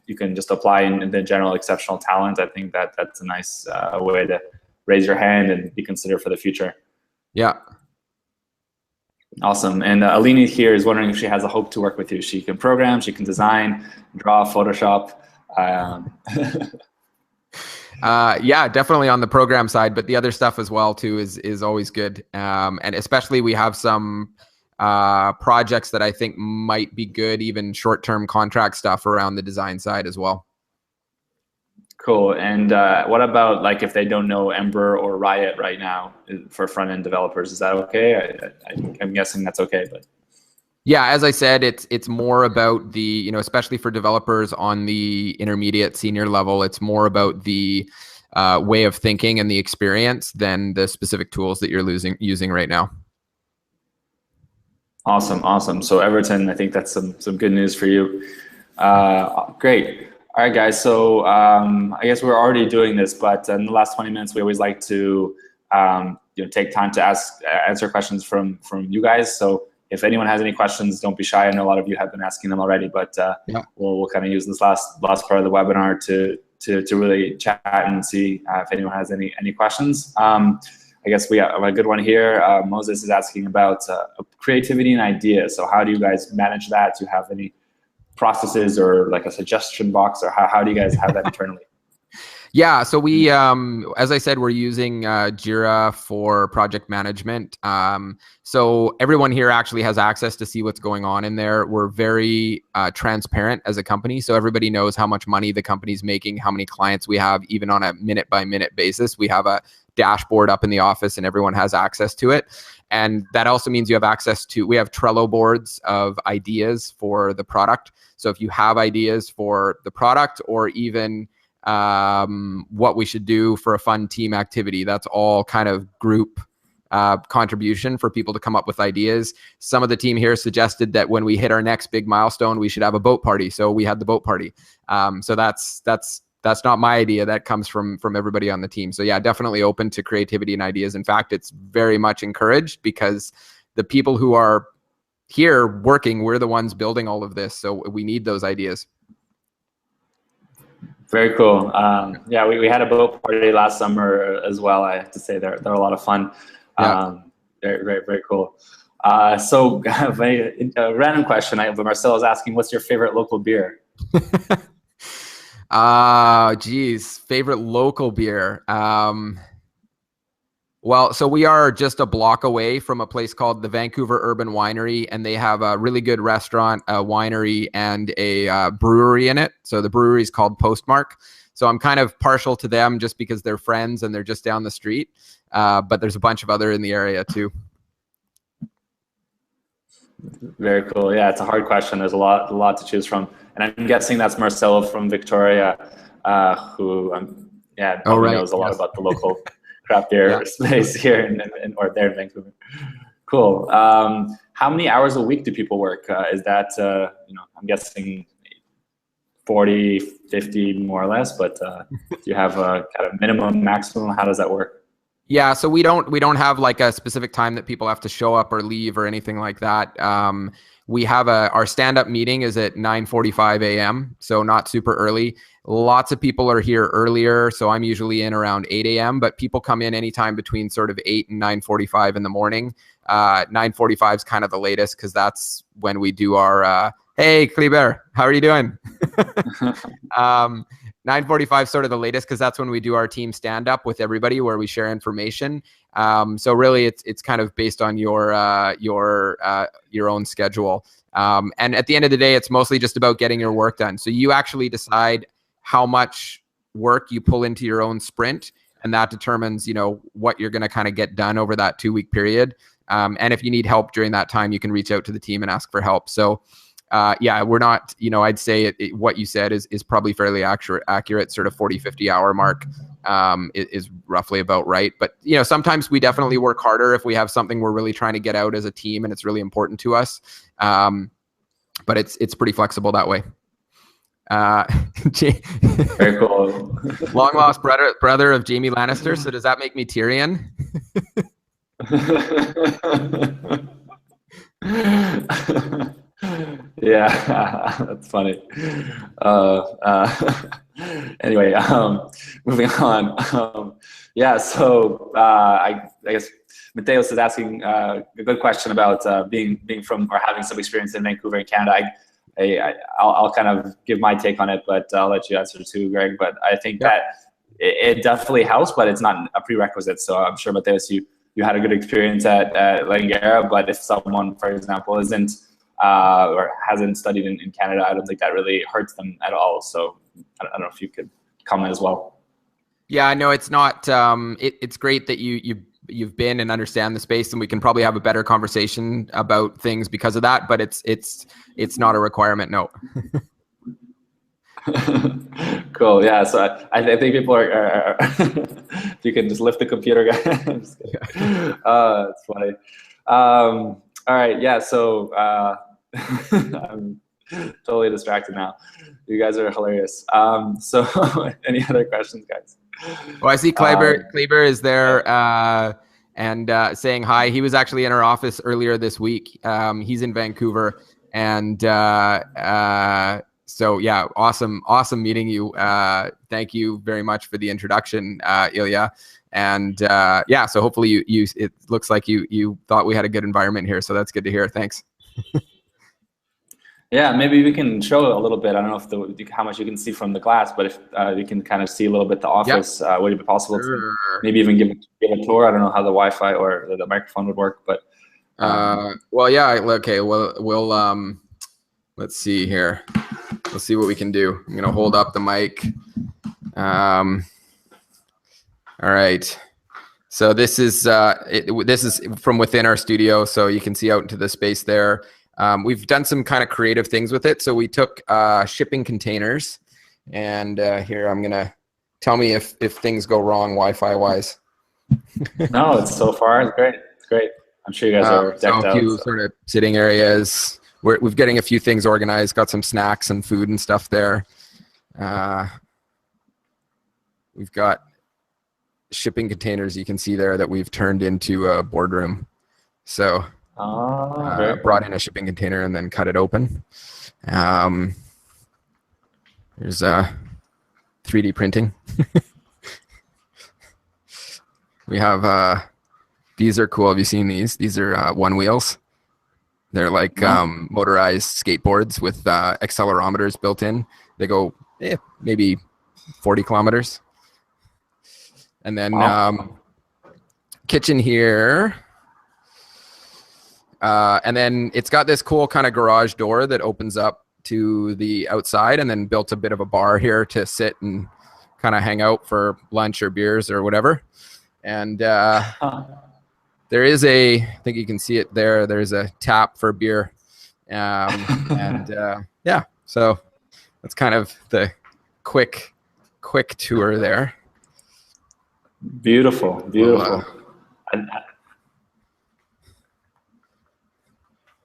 [SPEAKER 1] you can just apply in the general exceptional talent. I think that's a nice way to raise your hand and be considered for the future. Yeah. Awesome. And Alini here is wondering if she has a hope to work with you. She can program, she can design, draw, Photoshop.
[SPEAKER 2] Yeah, definitely on the program side, but the other stuff as well too is always good. And especially we have some projects that I think might be good, even short-term contract stuff around the design side as well.
[SPEAKER 1] Cool. And what about like if they don't know Ember or Riot right now for front-end developers? Is that okay? I'm guessing that's okay, but.
[SPEAKER 2] Yeah, as I said, it's more about the, especially for developers on the intermediate senior level, it's more about the way of thinking and the experience than the specific tools that you're using right now.
[SPEAKER 1] Awesome. So Everton, I think that's some good news for you. Great. All right, guys. So I guess we're already doing this, but in the last 20 minutes, we always like to take time to answer questions from you guys. So if anyone has any questions, don't be shy. I know a lot of you have been asking them already, but we'll kind of use this last part of the webinar to really chat and see if anyone has any questions. I guess we have a good one here. Moses is asking about creativity and ideas. So how do you guys manage that? Do you have any processes or like a suggestion box, or how do you guys have that internally?
[SPEAKER 2] Yeah, so we, as I said, we're using Jira for project management. So everyone here actually has access to see what's going on in there. We're very transparent as a company, so everybody knows how much money the company's making, how many clients we have, even on a minute-by-minute basis. We have a dashboard up in the office, and everyone has access to it. And that also means you have access to, we have Trello boards of ideas for the product. So if you have ideas for the product, or even what we should do for a fun team activity, that's all kind of group contribution for people to come up with ideas. Some of the team here suggested that when we hit our next big milestone, we should have a boat party. So we had the boat party. So that's not my idea. That comes from everybody on the team. So yeah, definitely open to creativity and ideas. In fact, it's very much encouraged, because the people who are here working, we're the ones building all of this. So we need those ideas.
[SPEAKER 1] Very cool. Yeah, we had a boat party last summer as well. I have to say they're a lot of fun. Very cool. So a random question. Marcel is asking, what's your favorite local beer?
[SPEAKER 2] Geez, favorite local beer. Well, so we are just a block away from a place called the Vancouver Urban Winery, and they have a really good restaurant, a winery, and a brewery in it. So the brewery is called Postmark. So I'm kind of partial to them just because they're friends and they're just down the street. But there's a bunch of other in the area too.
[SPEAKER 1] Very cool. Yeah, it's a hard question. There's a lot to choose from, and I'm guessing that's Marcelo from Victoria, who probably knows a lot about the local craft beer space here or there in Vancouver. Cool. How many hours a week do people work? Is that I'm guessing 40, 50 more or less, but do you have a kind of minimum, maximum? How does that work?
[SPEAKER 2] Yeah, so we don't have like a specific time that people have to show up or leave or anything like that. We have our stand-up meeting is at 9:45 a.m., so not super early. Lots of people are here earlier, so I'm usually in around 8 a.m., but people come in anytime between sort of 8 and 9:45 in the morning. 9:45 is kind of the latest, because that's when we do our, hey, Kleber, how are you doing? 9:45 sort of the latest, because that's when we do our team stand-up with everybody, where we share information. So really, it's kind of based on your own schedule. And at the end of the day, it's mostly just about getting your work done. So you actually decide how much work you pull into your own sprint, and that determines, what you're going to kind of get done over that 2-week period. And if you need help during that time, you can reach out to the team and ask for help. So we're not, I'd say what you said is probably fairly accurate, sort of 40, 50 hour mark is roughly about right. But, sometimes we definitely work harder if we have something we're really trying to get out as a team and it's really important to us. But it's pretty flexible that way.
[SPEAKER 1] Very cool.
[SPEAKER 2] Long lost brother of Jaime Lannister. So does that make me Tyrion?
[SPEAKER 1] Yeah, that's funny. Anyway, moving on. So I guess Mateus is asking a good question about being from or having some experience in Vancouver and Canada. I'll kind of give my take on it, but I'll let you answer too, Greg. But I think that it definitely helps, but it's not a prerequisite. So I'm sure, Mateus, you had a good experience at Langara, but if someone, for example, isn't or hasn't studied in Canada, I don't think that really hurts them at all. So I don't know if you could comment as well.
[SPEAKER 2] Yeah, no, it's not. It's great that you've been and understand the space, and we can probably have a better conversation about things because of that. But it's not a requirement. No.
[SPEAKER 1] Cool. Yeah. So I think people are if you can just lift the computer, guys. I'm just kidding. It's funny. All right. Yeah. So I'm totally distracted now. You guys are hilarious. So any other questions, guys?
[SPEAKER 2] Well, I see Kleber is there. and saying hi. He was actually in our office earlier this week. He's in Vancouver, and so yeah, awesome meeting you. Thank you very much for the introduction, Ilya. And yeah, so hopefully you it looks like you thought we had a good environment here, so that's good to hear. Thanks.
[SPEAKER 1] Yeah, maybe we can show a little bit. I don't know if how much you can see from the glass, but if you can kind of see a little bit the office, would it be possible to maybe even give a tour? I don't know how the Wi-Fi or the microphone would work, but
[SPEAKER 2] well, yeah, okay. Well, we'll let's see here. Let's see what we can do. I'm gonna hold up the mic. All right. So this is this is from within our studio, so you can see out into the space there. We've done some kind of creative things with it. So we took shipping containers, and here I'm gonna tell me if things go wrong Wi-Fi wise.
[SPEAKER 1] No, it's so far it's great. It's great. I'm sure you guys are decked out.
[SPEAKER 2] So a few sort of sitting areas. We're getting a few things organized. Got some snacks and food and stuff there. We've got shipping containers you can see there that we've turned into a boardroom. So brought in a shipping container and then cut it open. There's 3D printing. We have these are cool. Have you seen these? These are one wheels. They're like motorized skateboards with accelerometers built in. They go maybe 40 kilometers. And then kitchen here. And then it's got this cool kind of garage door that opens up to the outside, and then built a bit of a bar here to sit and kind of hang out for lunch or beers or whatever. And there is I think you can see it there. There's a tap for beer. And yeah, so that's kind of the quick tour there.
[SPEAKER 1] Beautiful.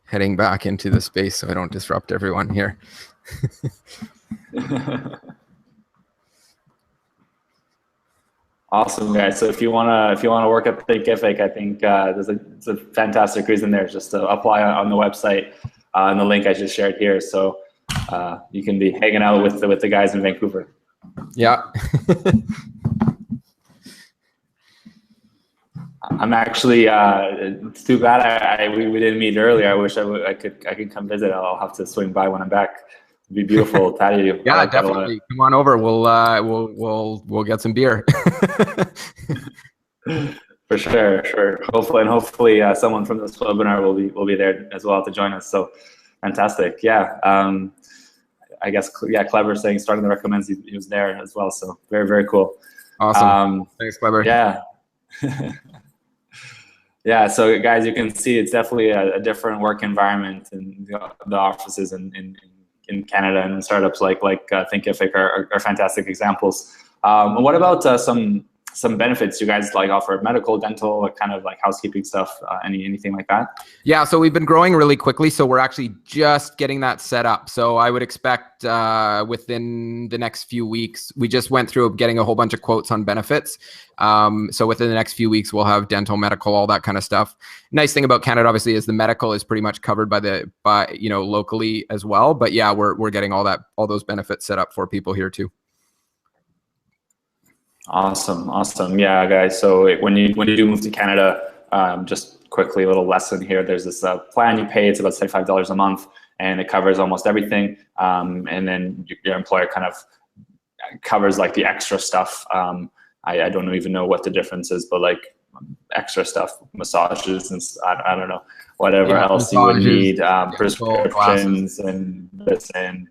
[SPEAKER 2] Heading back into the space so I don't disrupt everyone here.
[SPEAKER 1] Awesome, guys. So if you wanna work at Thinkific, I think there's a fantastic reason there just to apply on the website and the link I just shared here. So you can be hanging out with the guys in Vancouver.
[SPEAKER 2] Yeah.
[SPEAKER 1] I'm actually. It's too bad we didn't meet earlier. I wish I could come visit. I'll have to swing by when I'm back. It'd be beautiful to chat you.
[SPEAKER 2] Yeah, definitely. Come on over. We'll get some beer.
[SPEAKER 1] For sure. Hopefully someone from this webinar will be there as well to join us. So fantastic. Yeah. I guess Clever saying starting to recommends he was there as well. So very cool.
[SPEAKER 2] Awesome. Thanks, Clever.
[SPEAKER 1] Yeah. Yeah, so guys, you can see it's definitely a different work environment in the offices in Canada, and startups like Thinkific are fantastic examples. And what about some benefits you guys like offer? Medical, dental, kind of like housekeeping stuff, anything like that?
[SPEAKER 2] Yeah, so we've been growing really quickly, so we're actually just getting that set up. So I would expect within the next few weeks, we just went through getting a whole bunch of quotes on benefits. So within the next few weeks, we'll have dental, medical, all that kind of stuff. Nice thing about Canada, obviously, is the medical is pretty much covered by locally as well. But yeah, we're getting all those benefits set up for people here too.
[SPEAKER 1] Awesome. Yeah, guys. So when you do move to Canada, just quickly a little lesson here. There's this plan you pay. It's about $75 a month, and it covers almost everything. And then your employer kind of covers like the extra stuff. I don't even know what the difference is, but like extra stuff, massages and I don't know, whatever else you would need, prescriptions and this and.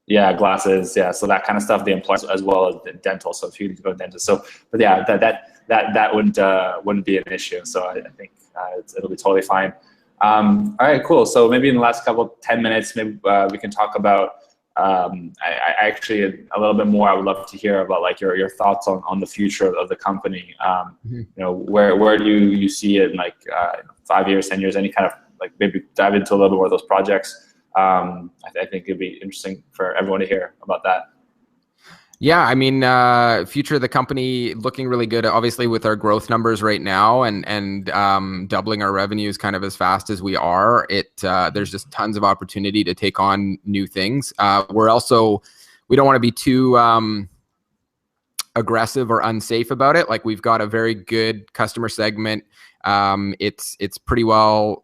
[SPEAKER 1] Yeah, glasses. Yeah, so that kind of stuff. The employers as well as the dental. So if you need to go to dentist, but yeah, that wouldn't be an issue. So I think it'll be totally fine. All right, cool. So maybe in the last 10 minutes, maybe we can talk about. I actually a little bit more. I would love to hear about like your thoughts on the future of the company. Where do you see it in like 5 years, 10 years? Any kind of like maybe dive into a little bit more of those projects. I think it'd be interesting for everyone to hear about that.
[SPEAKER 2] Yeah, I mean, future of the company looking really good. Obviously, with our growth numbers right now, and doubling our revenues kind of as fast as we are, there's just tons of opportunity to take on new things. We don't want to be too aggressive or unsafe about it. Like, we've got a very good customer segment. It's pretty well,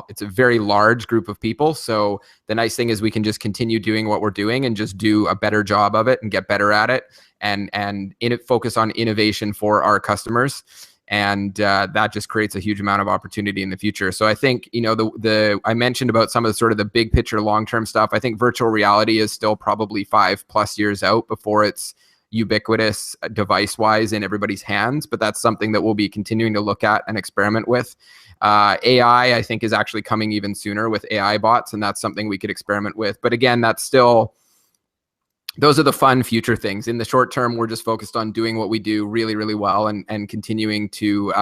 [SPEAKER 2] it's a very large group of people. So the nice thing is we can just continue doing what we're doing and just do a better job of it and get better at it, and focus on innovation for our customers. And that just creates a huge amount of opportunity in the future. So I think, I mentioned about some of the sort of the big picture, long-term stuff. I think virtual reality is still probably 5+ years out before it's ubiquitous device-wise in everybody's hands, but that's something that we'll be continuing to look at and experiment with. AI, I think, is actually coming even sooner with AI bots, and that's something we could experiment with. But again, those are the fun future things. In the short term, we're just focused on doing what we do really, really well, and continuing to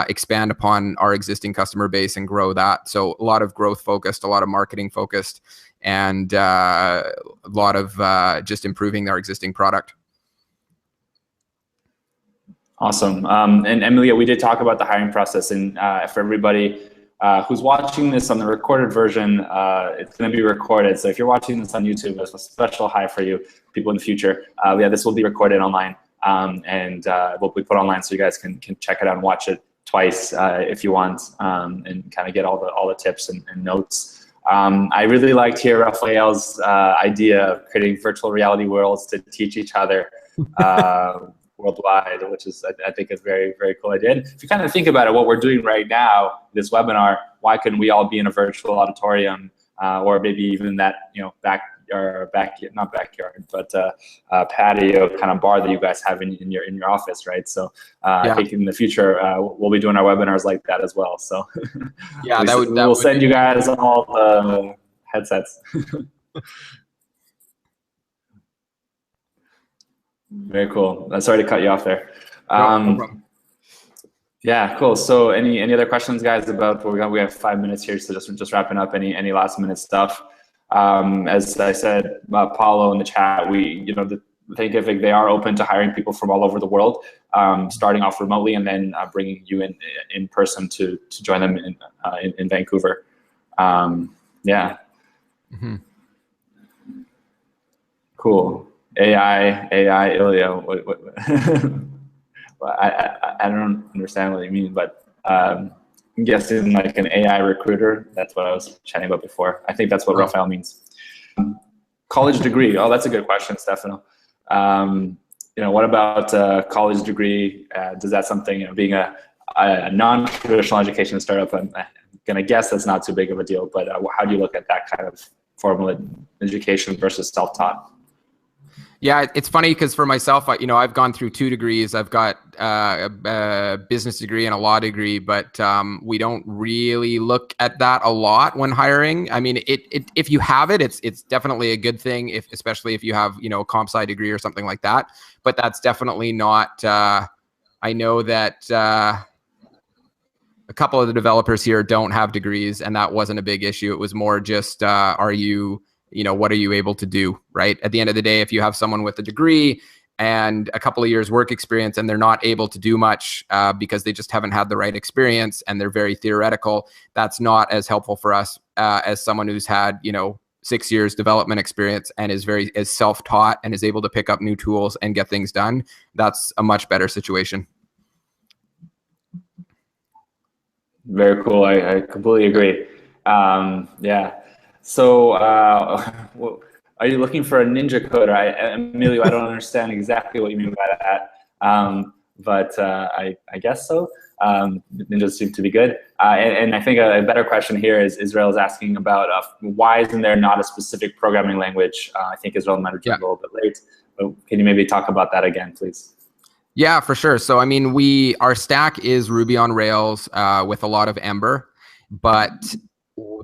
[SPEAKER 2] expand upon our existing customer base and grow that. So a lot of growth focused, a lot of marketing focused, and a lot of just improving our existing product.
[SPEAKER 1] Awesome. And Emilia, we did talk about the hiring process, and for everybody who's watching this on the recorded version, it's going to be recorded. So if you're watching this on YouTube, there's a special hi for you, people in the future. Yeah, this will be recorded online, and will be put online, so you guys can check it out and watch it twice if you want, and kind of get all the tips and notes. I really liked here Raphael's idea of creating virtual reality worlds to teach each other worldwide, which is, I think, is very, very cool idea. And if you kind of think about it, what we're doing right now, this webinar, why couldn't we all be in a virtual auditorium, or maybe even that, not backyard, but patio kind of bar that you guys have in your office, right? So I think in the future we'll be doing our webinars like that as well. So
[SPEAKER 2] yeah,
[SPEAKER 1] we'll send you guys all the headsets. Very cool. Sorry to cut you off there.
[SPEAKER 2] No problem.
[SPEAKER 1] Yeah, cool. So any other questions, guys, about we have 5 minutes here, so just wrapping up any last minute stuff. As I said, Paulo in the chat, the Thinkific, they are open to hiring people from all over the world, starting off remotely and then bringing you in person to join them in Vancouver. Yeah. Mm-hmm. Cool. AI, Ilya. Well, I don't understand what you mean, but I'm guessing like an AI recruiter. That's what I was chatting about before. I think that's what Raphael means. College degree. Oh, that's a good question, Stefano. What about college degree? Does that something, being a non-traditional education startup, I'm going to guess that's not too big of a deal, but how do you look at that kind of formal education versus self-taught?
[SPEAKER 2] Yeah, it's funny because for myself, I've gone through 2 degrees. I've got a business degree and a law degree, but we don't really look at that a lot when hiring. I mean, if you have it, it's definitely a good thing, especially if you have a comp sci degree or something like that. But that's definitely not. I know that a couple of the developers here don't have degrees, and that wasn't a big issue. It was more just, what are you able to do, right? At the end of the day, if you have someone with a degree and a couple of years work experience and they're not able to do much because they just haven't had the right experience and they're very theoretical, that's not as helpful for us as someone who's had, 6 years development experience and is self-taught and is able to pick up new tools and get things done. That's a much better situation.
[SPEAKER 1] Very cool. I completely agree. Yeah. So are you looking for a ninja coder? Emilio, I don't understand exactly what you mean by that, but I guess so. Ninjas seem to be good. And I think a better question here is Israel is asking about why isn't there not a specific programming language? I think Israel might have joined a little bit late, but can you maybe talk about that again, please?
[SPEAKER 2] Yeah, for sure. So, I mean, our stack is Ruby on Rails with a lot of Ember, but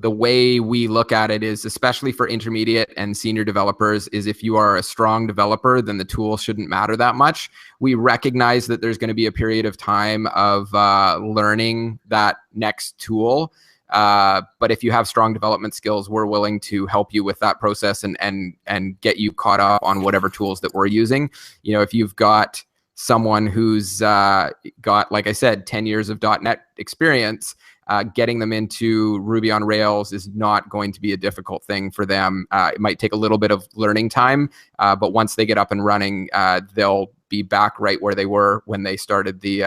[SPEAKER 2] the way we look at it is, especially for intermediate and senior developers, is if you are a strong developer, then the tool shouldn't matter that much. We recognize that there's going to be a period of time of learning that next tool. But if you have strong development skills, we're willing to help you with that process and get you caught up on whatever tools that we're using. You know, if you've got someone who's got, like I said, 10 years of .NET experience, getting them into Ruby on Rails is not going to be a difficult thing for them. It might take a little bit of learning time, but once they get up and running, they'll be back right where they were when they started the,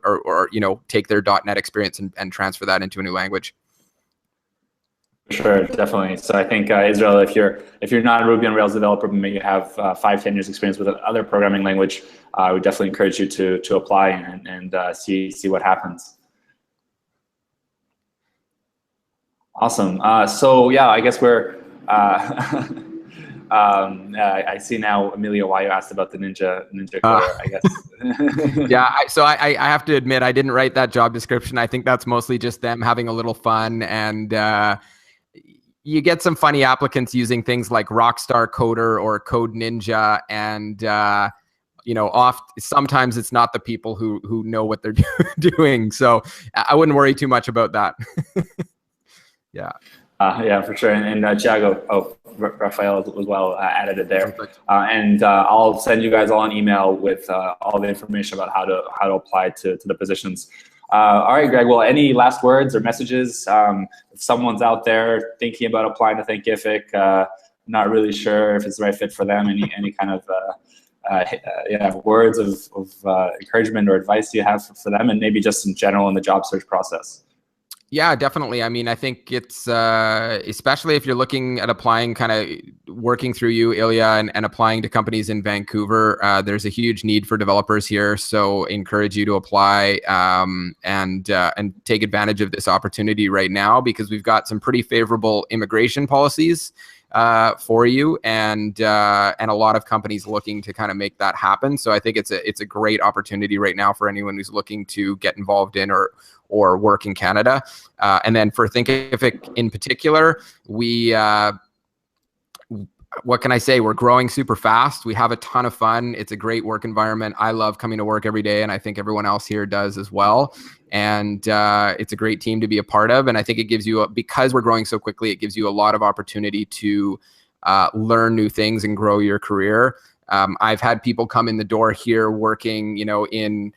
[SPEAKER 2] or you know, take their .NET experience and transfer that into a new language.
[SPEAKER 1] Sure, definitely. So I think Israel, if you're not a Ruby on Rails developer, but maybe you have 5-10 years experience with another programming language, I would definitely encourage you to apply and see what happens. Awesome. So yeah, I guess we're. I see now, Amelia, why you asked about the Ninja coder, I guess.
[SPEAKER 2] Yeah, so I have to admit, I didn't write that job description. I think that's mostly just them having a little fun, and you get some funny applicants using things like Rockstar Coder or Code Ninja, and you know, sometimes it's not the people who know what they're doing. So I wouldn't worry too much about that. Yeah.
[SPEAKER 1] Yeah, for sure. And Thiago, Rafael as well added it there. And I'll send you guys all an email with all the information about how to apply to the positions. All right, Greg. Well, any last words or messages? If someone's out there thinking about applying to Thinkific, not really sure if it's the right fit for them, any kind of words of encouragement or advice you have for them, and maybe just in general in the job search process.
[SPEAKER 2] Yeah, definitely. I mean, I think it's, especially if you're looking at applying, kind of working through you, Ilya, and applying to companies in Vancouver, there's a huge need for developers here. So encourage you to apply and take advantage of this opportunity right now, because we've got some pretty favorable immigration policies for you, and a lot of companies looking to kind of make that happen. So I think it's a great opportunity right now for anyone who's looking to get involved in or work in Canada. And then for Thinkific in particular, we, what can I say? We're growing super fast. We have a ton of fun. It's a great work environment. I love coming to work every day, and I think everyone else here does as well. And it's a great team to be a part of. And I think it gives you, because we're growing so quickly, it gives you a lot of opportunity to learn new things and grow your career. I've had people come in the door here working, you know, in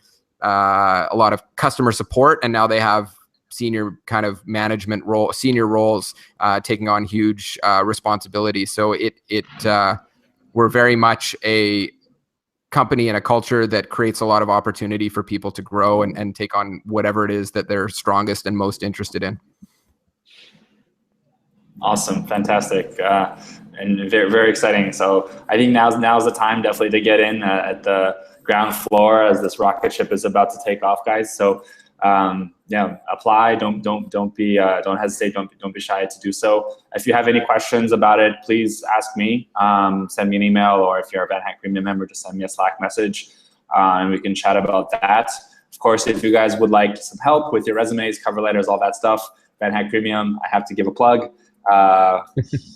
[SPEAKER 2] a lot of customer support, and now they have senior kind of management senior roles, taking on huge responsibilities. So we're very much a company and a culture that creates a lot of opportunity for people to grow and take on whatever it is that they're strongest and most interested in.
[SPEAKER 1] Awesome, fantastic, and very, very exciting. So I think now's the time definitely to get in at the ground floor as this rocket ship is about to take off, guys. So yeah, apply. Don't hesitate. Don't be shy to do so. If you have any questions about it, please ask me. Send me an email, or if you're a VanHack Premium member, just send me a Slack message, and we can chat about that. Of course, if you guys would like some help with your resumes, cover letters, all that stuff, VanHack Premium, I have to give a plug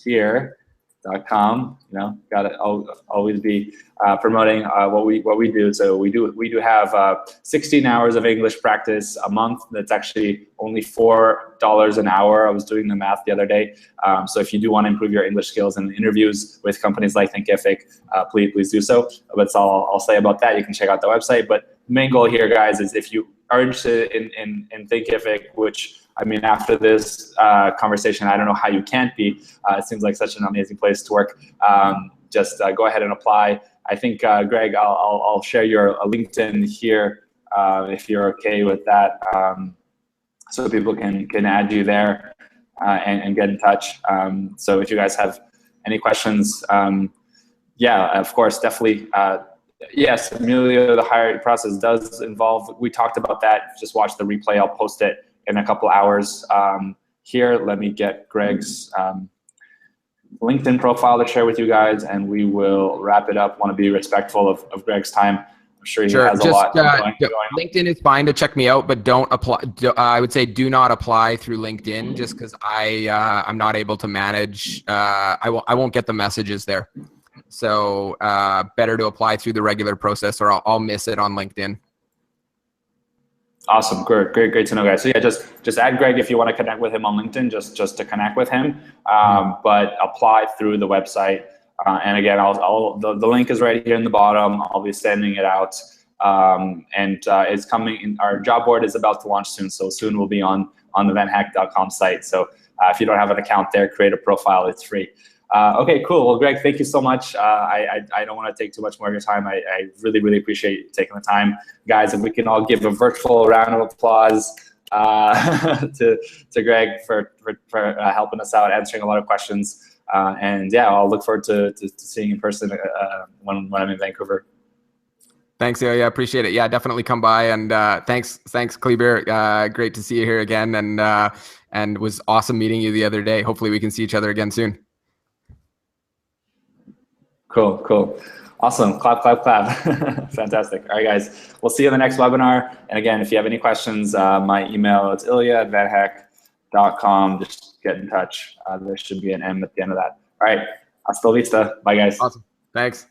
[SPEAKER 1] here.com. You know, got to always be promoting what we do. So we do have 16 hours of English practice a month. That's actually only $4 an hour. I was doing the math the other day. So if you do want to improve your English skills in interviews with companies like Thinkific, please do so. That's all I'll say about that. You can check out the website. But the main goal here, guys, is if you are interested in Thinkific, which, I mean, after this conversation, I don't know how you can't be. It seems like such an amazing place to work. Just go ahead and apply. I think, Greg, I'll share your LinkedIn here if you're okay with that, so people can add you there and get in touch. So if you guys have any questions, yeah, of course, definitely. Yes, Amelia, the hiring process does involve, we talked about that. Just watch the replay. I'll post it in a couple hours. Here, let me get Greg's LinkedIn profile to share with you guys, and we will wrap it up. Want to be respectful of Greg's time. I'm sure he has a lot going on.
[SPEAKER 2] LinkedIn is fine to check me out, but don't apply. I would say do not apply through LinkedIn, just because I'm not able to manage. I won't get the messages there. So better to apply through the regular process, or I'll miss it on LinkedIn.
[SPEAKER 1] Awesome, great to know, guys. So yeah, just add Greg if you want to connect with him on LinkedIn, just to connect with him. But apply through the website. And again, the link is right here in the bottom. I'll be sending it out. It's coming in. Our job board is about to launch soon, so soon we'll be on the vanhack.com site. So if you don't have an account there, create a profile. It's free. Okay, cool. Well, Greg, thank you so much. I don't want to take too much more of your time. I really appreciate you taking the time. Guys, if we can all give a virtual round of applause to Greg for helping us out, answering a lot of questions. And yeah, I'll look forward to seeing you in person when I'm in Vancouver.
[SPEAKER 2] Thanks, Ilya. Appreciate it. Yeah, definitely come by. And thanks, Kleber. Great to see you here again. And was awesome meeting you the other day. Hopefully we can see each other again soon.
[SPEAKER 1] Cool. Awesome. Clap. Fantastic. All right, guys. We'll see you in the next webinar. And again, if you have any questions, my email is ilya@vanhack.com. Just get in touch. There should be an M at the end of that. All right. Hasta la vista. Bye, guys.
[SPEAKER 2] Awesome. Thanks.